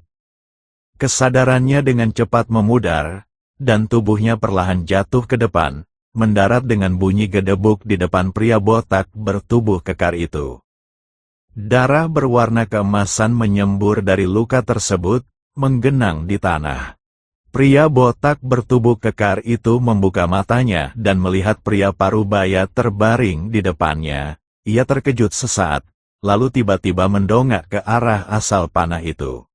Kesadarannya dengan cepat memudar, dan tubuhnya perlahan jatuh ke depan, mendarat dengan bunyi gedebuk di depan pria botak bertubuh kekar itu. Darah berwarna keemasan menyembur dari luka tersebut, menggenang di tanah. Pria botak bertubuh kekar itu membuka matanya dan melihat pria parubaya terbaring di depannya. Ia terkejut sesaat, lalu tiba-tiba mendongak ke arah asal panah itu.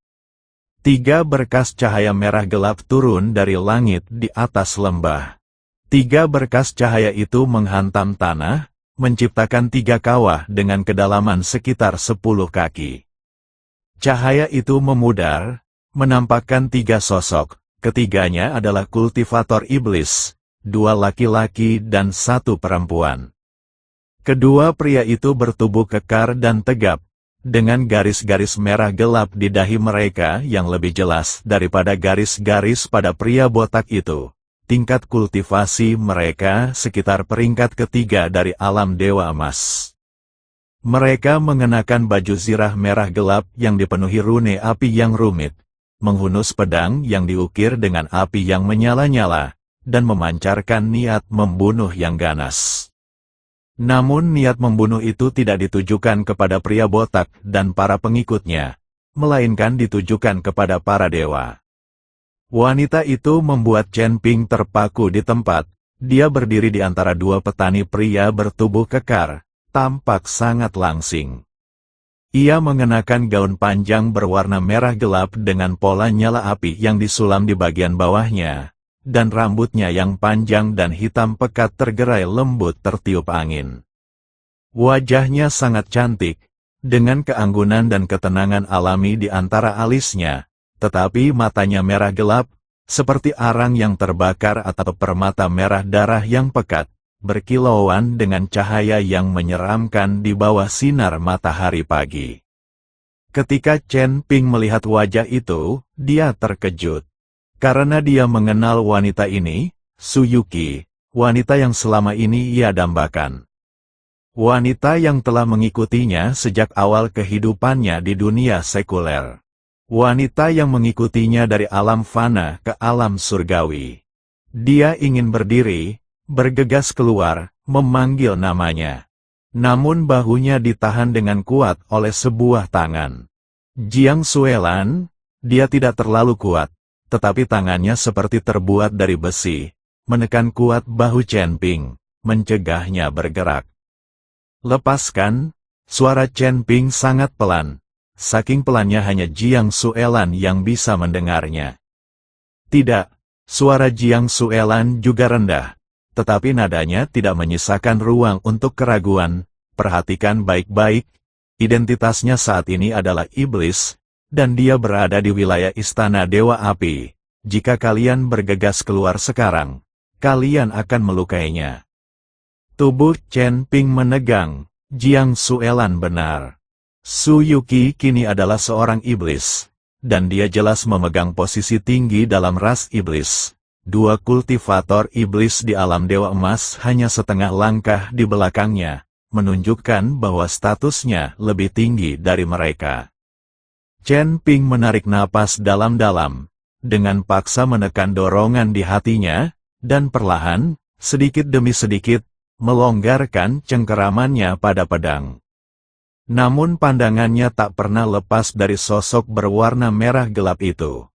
3 berkas cahaya merah gelap turun dari langit di atas lembah. 3 berkas cahaya itu menghantam tanah, menciptakan 3 kawah dengan kedalaman sekitar 10 kaki. Cahaya itu memudar, menampakkan 3 sosok, ketiganya adalah kultivator iblis, 2 laki-laki dan 1 perempuan. Kedua pria itu bertubuh kekar dan tegap, dengan garis-garis merah gelap di dahi mereka yang lebih jelas daripada garis-garis pada pria botak itu. Tingkat kultivasi mereka sekitar peringkat ketiga dari alam dewa emas. Mereka mengenakan baju zirah merah gelap yang dipenuhi rune api yang rumit, menghunus pedang yang diukir dengan api yang menyala-nyala, dan memancarkan niat membunuh yang ganas. Namun niat membunuh itu tidak ditujukan kepada pria botak dan para pengikutnya, melainkan ditujukan kepada para dewa. Wanita itu membuat Chen Ping terpaku di tempat. Dia berdiri di antara 2 petani pria bertubuh kekar, tampak sangat langsing. Ia mengenakan gaun panjang berwarna merah gelap dengan pola nyala api yang disulam di bagian bawahnya, dan rambutnya yang panjang dan hitam pekat tergerai lembut tertiup angin. Wajahnya sangat cantik, dengan keanggunan dan ketenangan alami di antara alisnya. Tetapi matanya merah gelap, seperti arang yang terbakar atau permata merah darah yang pekat, berkilauan dengan cahaya yang menyeramkan di bawah sinar matahari pagi. Ketika Chen Ping melihat wajah itu, dia terkejut. Karena dia mengenal wanita ini, Su Yuqi, wanita yang selama ini ia dambakan. Wanita yang telah mengikutinya sejak awal kehidupannya di dunia sekuler. Wanita yang mengikutinya dari alam fana ke alam surgawi. Dia ingin berdiri, bergegas keluar, memanggil namanya. Namun bahunya ditahan dengan kuat oleh sebuah tangan. Jiang Suelan, dia tidak terlalu kuat, tetapi tangannya seperti terbuat dari besi, menekan kuat bahu Chen Ping, mencegahnya bergerak. Lepaskan, suara Chen Ping sangat pelan. Saking pelannya hanya Jiang Suelan yang bisa mendengarnya. Tidak, suara Jiang Suelan juga rendah, tetapi nadanya tidak menyisakan ruang untuk keraguan. Perhatikan baik-baik, identitasnya saat ini adalah iblis, dan dia berada di wilayah istana Dewa Api. Jika kalian bergegas keluar sekarang, kalian akan melukainya. Tubuh Chen Ping menegang, Jiang Suelan benar. Su Yuqi kini adalah seorang iblis, dan dia jelas memegang posisi tinggi dalam ras iblis. 2 kultivator iblis di alam dewa emas hanya setengah langkah di belakangnya, menunjukkan bahwa statusnya lebih tinggi dari mereka. Chen Ping menarik napas dalam-dalam, dengan paksa menekan dorongan di hatinya, dan perlahan, sedikit demi sedikit, melonggarkan cengkeramannya pada pedang. Namun pandangannya tak pernah lepas dari sosok berwarna merah gelap itu.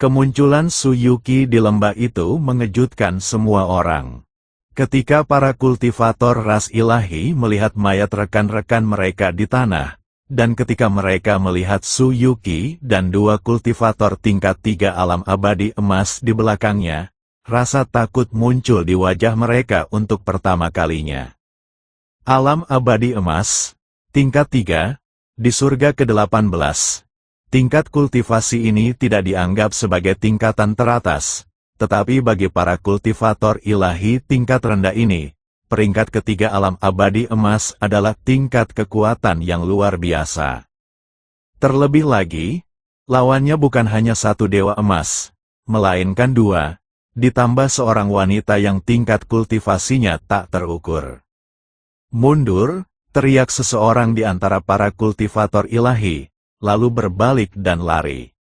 Kemunculan Su Yuqi di lembah itu mengejutkan semua orang. Ketika para kultivator ras ilahi melihat mayat rekan-rekan mereka di tanah, dan ketika mereka melihat Su Yuqi dan 2 kultivator tingkat 3 alam abadi emas di belakangnya, rasa takut muncul di wajah mereka untuk pertama kalinya. Alam abadi emas, tingkat 3, di surga ke-18. Tingkat kultivasi ini tidak dianggap sebagai tingkatan teratas, tetapi bagi para kultivator ilahi tingkat rendah ini, peringkat ketiga alam abadi emas adalah tingkat kekuatan yang luar biasa. Terlebih lagi, lawannya bukan hanya satu dewa emas, melainkan 2, ditambah seorang wanita yang tingkat kultivasinya tak terukur. Mundur, teriak seseorang di antara para kultivator ilahi, lalu berbalik dan lari.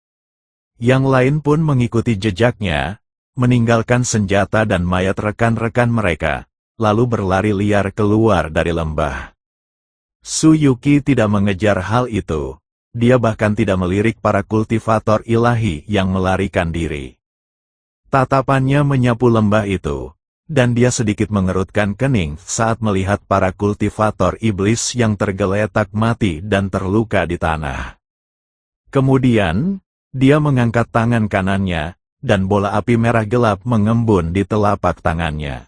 Yang lain pun mengikuti jejaknya, meninggalkan senjata dan mayat rekan-rekan mereka, lalu berlari liar keluar dari lembah. Suyuki tidak mengejar hal itu, dia bahkan tidak melirik para kultivator ilahi yang melarikan diri. Tatapannya menyapu lembah itu, dan dia sedikit mengerutkan kening saat melihat para kultivator iblis yang tergeletak mati dan terluka di tanah. Kemudian, dia mengangkat tangan kanannya, dan bola api merah gelap mengembun di telapak tangannya.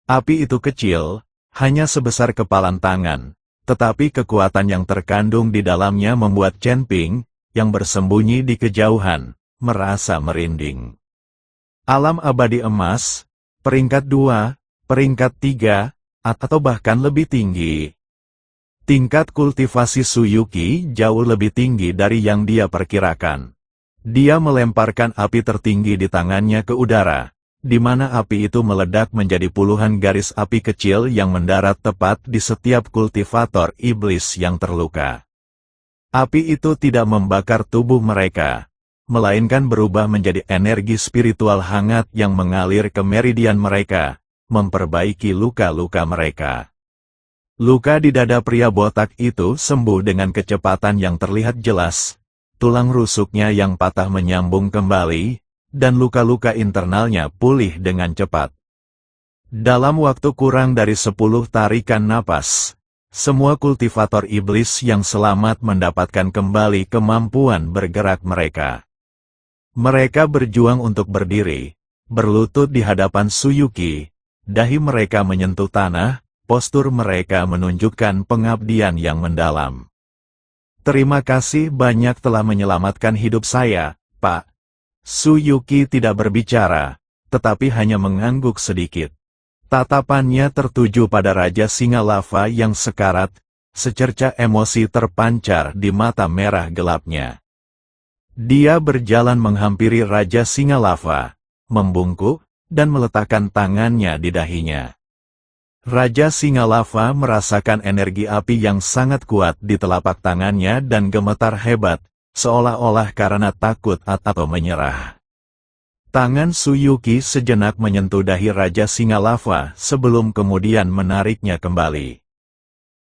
Api itu kecil, hanya sebesar kepalan tangan, tetapi kekuatan yang terkandung di dalamnya membuat Chen Ping, yang bersembunyi di kejauhan, merasa merinding. Alam abadi emas, peringkat 2, peringkat 3, atau bahkan lebih tinggi. Tingkat kultivasi Suyuki jauh lebih tinggi dari yang dia perkirakan. Dia melemparkan api tertinggi di tangannya ke udara, di mana api itu meledak menjadi puluhan garis api kecil yang mendarat tepat di setiap kultivator iblis yang terluka. Api itu tidak membakar tubuh mereka, melainkan berubah menjadi energi spiritual hangat yang mengalir ke meridian mereka, memperbaiki luka-luka mereka. Luka di dada pria botak itu sembuh dengan kecepatan yang terlihat jelas, tulang rusuknya yang patah menyambung kembali, dan luka-luka internalnya pulih dengan cepat. Dalam waktu kurang dari 10 tarikan napas, semua kultivator iblis yang selamat mendapatkan kembali kemampuan bergerak mereka. Mereka berjuang untuk berdiri, berlutut di hadapan Suyuki, dahi mereka menyentuh tanah, postur mereka menunjukkan pengabdian yang mendalam. Terima kasih banyak telah menyelamatkan hidup saya, Pak. Suyuki tidak berbicara, tetapi hanya mengangguk sedikit. Tatapannya tertuju pada Raja Singa Lava yang sekarat, secerca emosi terpancar di mata merah gelapnya. Dia berjalan menghampiri Raja Singa Lava, membungkuk, dan meletakkan tangannya di dahinya. Raja Singa Lava merasakan energi api yang sangat kuat di telapak tangannya dan gemetar hebat, seolah-olah karena takut atau menyerah. Tangan Suyuki sejenak menyentuh dahi Raja Singa Lava sebelum kemudian menariknya kembali.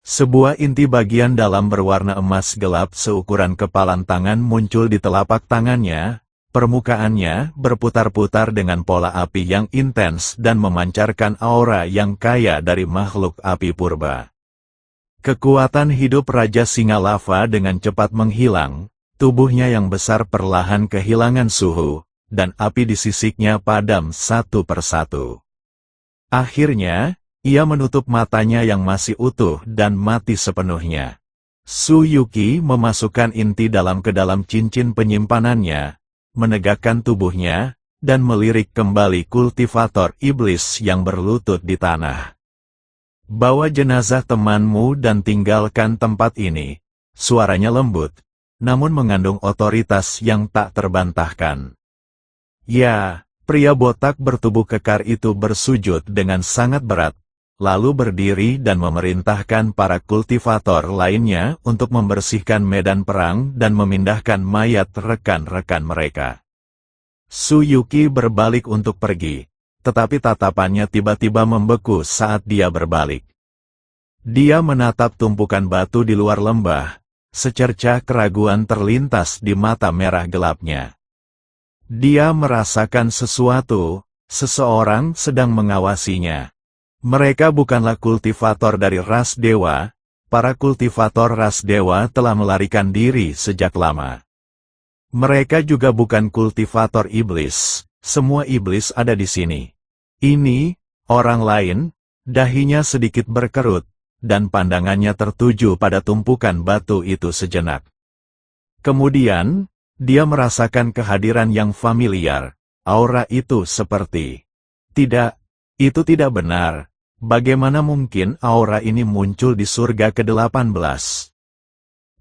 Sebuah inti bagian dalam berwarna emas gelap seukuran kepalan tangan muncul di telapak tangannya, permukaannya berputar-putar dengan pola api yang intens dan memancarkan aura yang kaya dari makhluk api purba. Kekuatan hidup Raja Singa Lava dengan cepat menghilang, tubuhnya yang besar perlahan kehilangan suhu, dan api di sisiknya padam satu persatu. Akhirnya, ia menutup matanya yang masih utuh dan mati sepenuhnya. Suyuki memasukkan inti dalam ke dalam cincin penyimpanannya, menegakkan tubuhnya, dan melirik kembali kultivator iblis yang berlutut di tanah. Bawa jenazah temanmu dan tinggalkan tempat ini. Suaranya lembut, namun mengandung otoritas yang tak terbantahkan. Ya, pria botak bertubuh kekar itu bersujud dengan sangat berat, lalu berdiri dan memerintahkan para kultivator lainnya untuk membersihkan medan perang dan memindahkan mayat rekan-rekan mereka. Suyuki berbalik untuk pergi, tetapi tatapannya tiba-tiba membeku saat dia berbalik. Dia menatap tumpukan batu di luar lembah, secercah keraguan terlintas di mata merah gelapnya. Dia merasakan sesuatu, seseorang sedang mengawasinya. Mereka bukanlah kultivator dari ras dewa, para kultivator ras dewa telah melarikan diri sejak lama. Mereka juga bukan kultivator iblis, semua iblis ada di sini. Ini, orang lain, dahinya sedikit berkerut, dan pandangannya tertuju pada tumpukan batu itu sejenak. Kemudian, dia merasakan kehadiran yang familiar. Aura itu seperti, "Tidak, itu tidak benar. Bagaimana mungkin aura ini muncul di surga ke-18?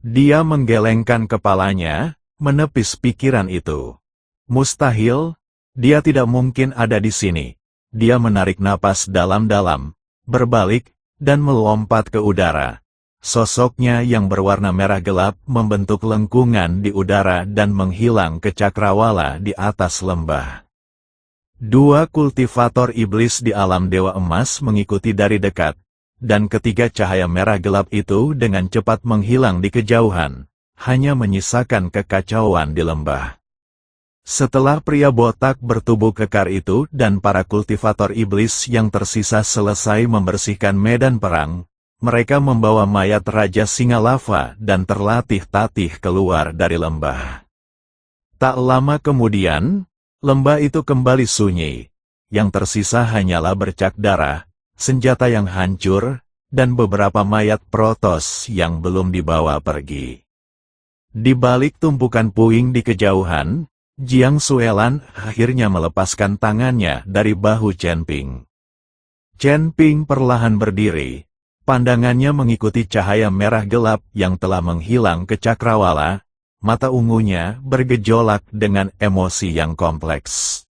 Dia menggelengkan kepalanya, menepis pikiran itu. Mustahil, dia tidak mungkin ada di sini. Dia menarik napas dalam-dalam, berbalik, dan melompat ke udara. Sosoknya yang berwarna merah gelap membentuk lengkungan di udara dan menghilang ke cakrawala di atas lembah. Dua kultivator iblis di alam Dewa Emas mengikuti dari dekat, dan ketiga cahaya merah gelap itu dengan cepat menghilang di kejauhan, hanya menyisakan kekacauan di lembah. Setelah pria botak bertubuh kekar itu dan para kultivator iblis yang tersisa selesai membersihkan medan perang, mereka membawa mayat Raja Singa Lava dan terlatih-tatih keluar dari lembah. Tak lama kemudian, lembah itu kembali sunyi. Yang tersisa hanyalah bercak darah, senjata yang hancur, dan beberapa mayat Protoss yang belum dibawa pergi. Di balik tumpukan puing di kejauhan, Jiang Suelan akhirnya melepaskan tangannya dari bahu Chen Ping. Chen Ping perlahan berdiri, pandangannya mengikuti cahaya merah gelap yang telah menghilang ke cakrawala. Mata ungunya bergejolak dengan emosi yang kompleks.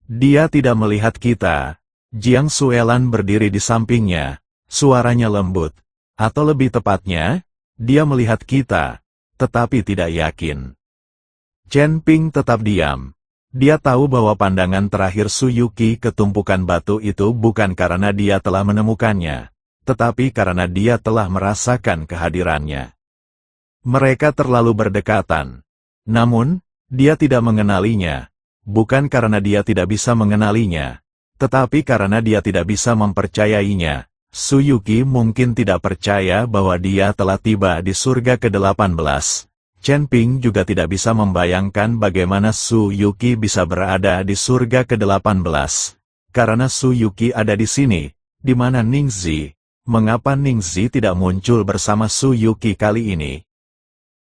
Dia tidak melihat kita. Jiang Suelan berdiri di sampingnya, suaranya lembut. Atau lebih tepatnya, dia melihat kita, tetapi tidak yakin. Chen Ping tetap diam. Dia tahu bahwa pandangan terakhir Su Yuqi ke tumpukan batu itu bukan karena dia telah menemukannya, tetapi karena dia telah merasakan kehadirannya. Mereka terlalu berdekatan. Namun, dia tidak mengenalinya. Bukan karena dia tidak bisa mengenalinya, tetapi karena dia tidak bisa mempercayainya. Su Yuqi mungkin tidak percaya bahwa dia telah tiba di surga ke-18. Chen Ping juga tidak bisa membayangkan bagaimana Su Yuqi bisa berada di surga ke-18. Karena Su Yuqi ada di sini, di mana Ningxi. Mengapa Ningxi tidak muncul bersama Su Yuqi kali ini?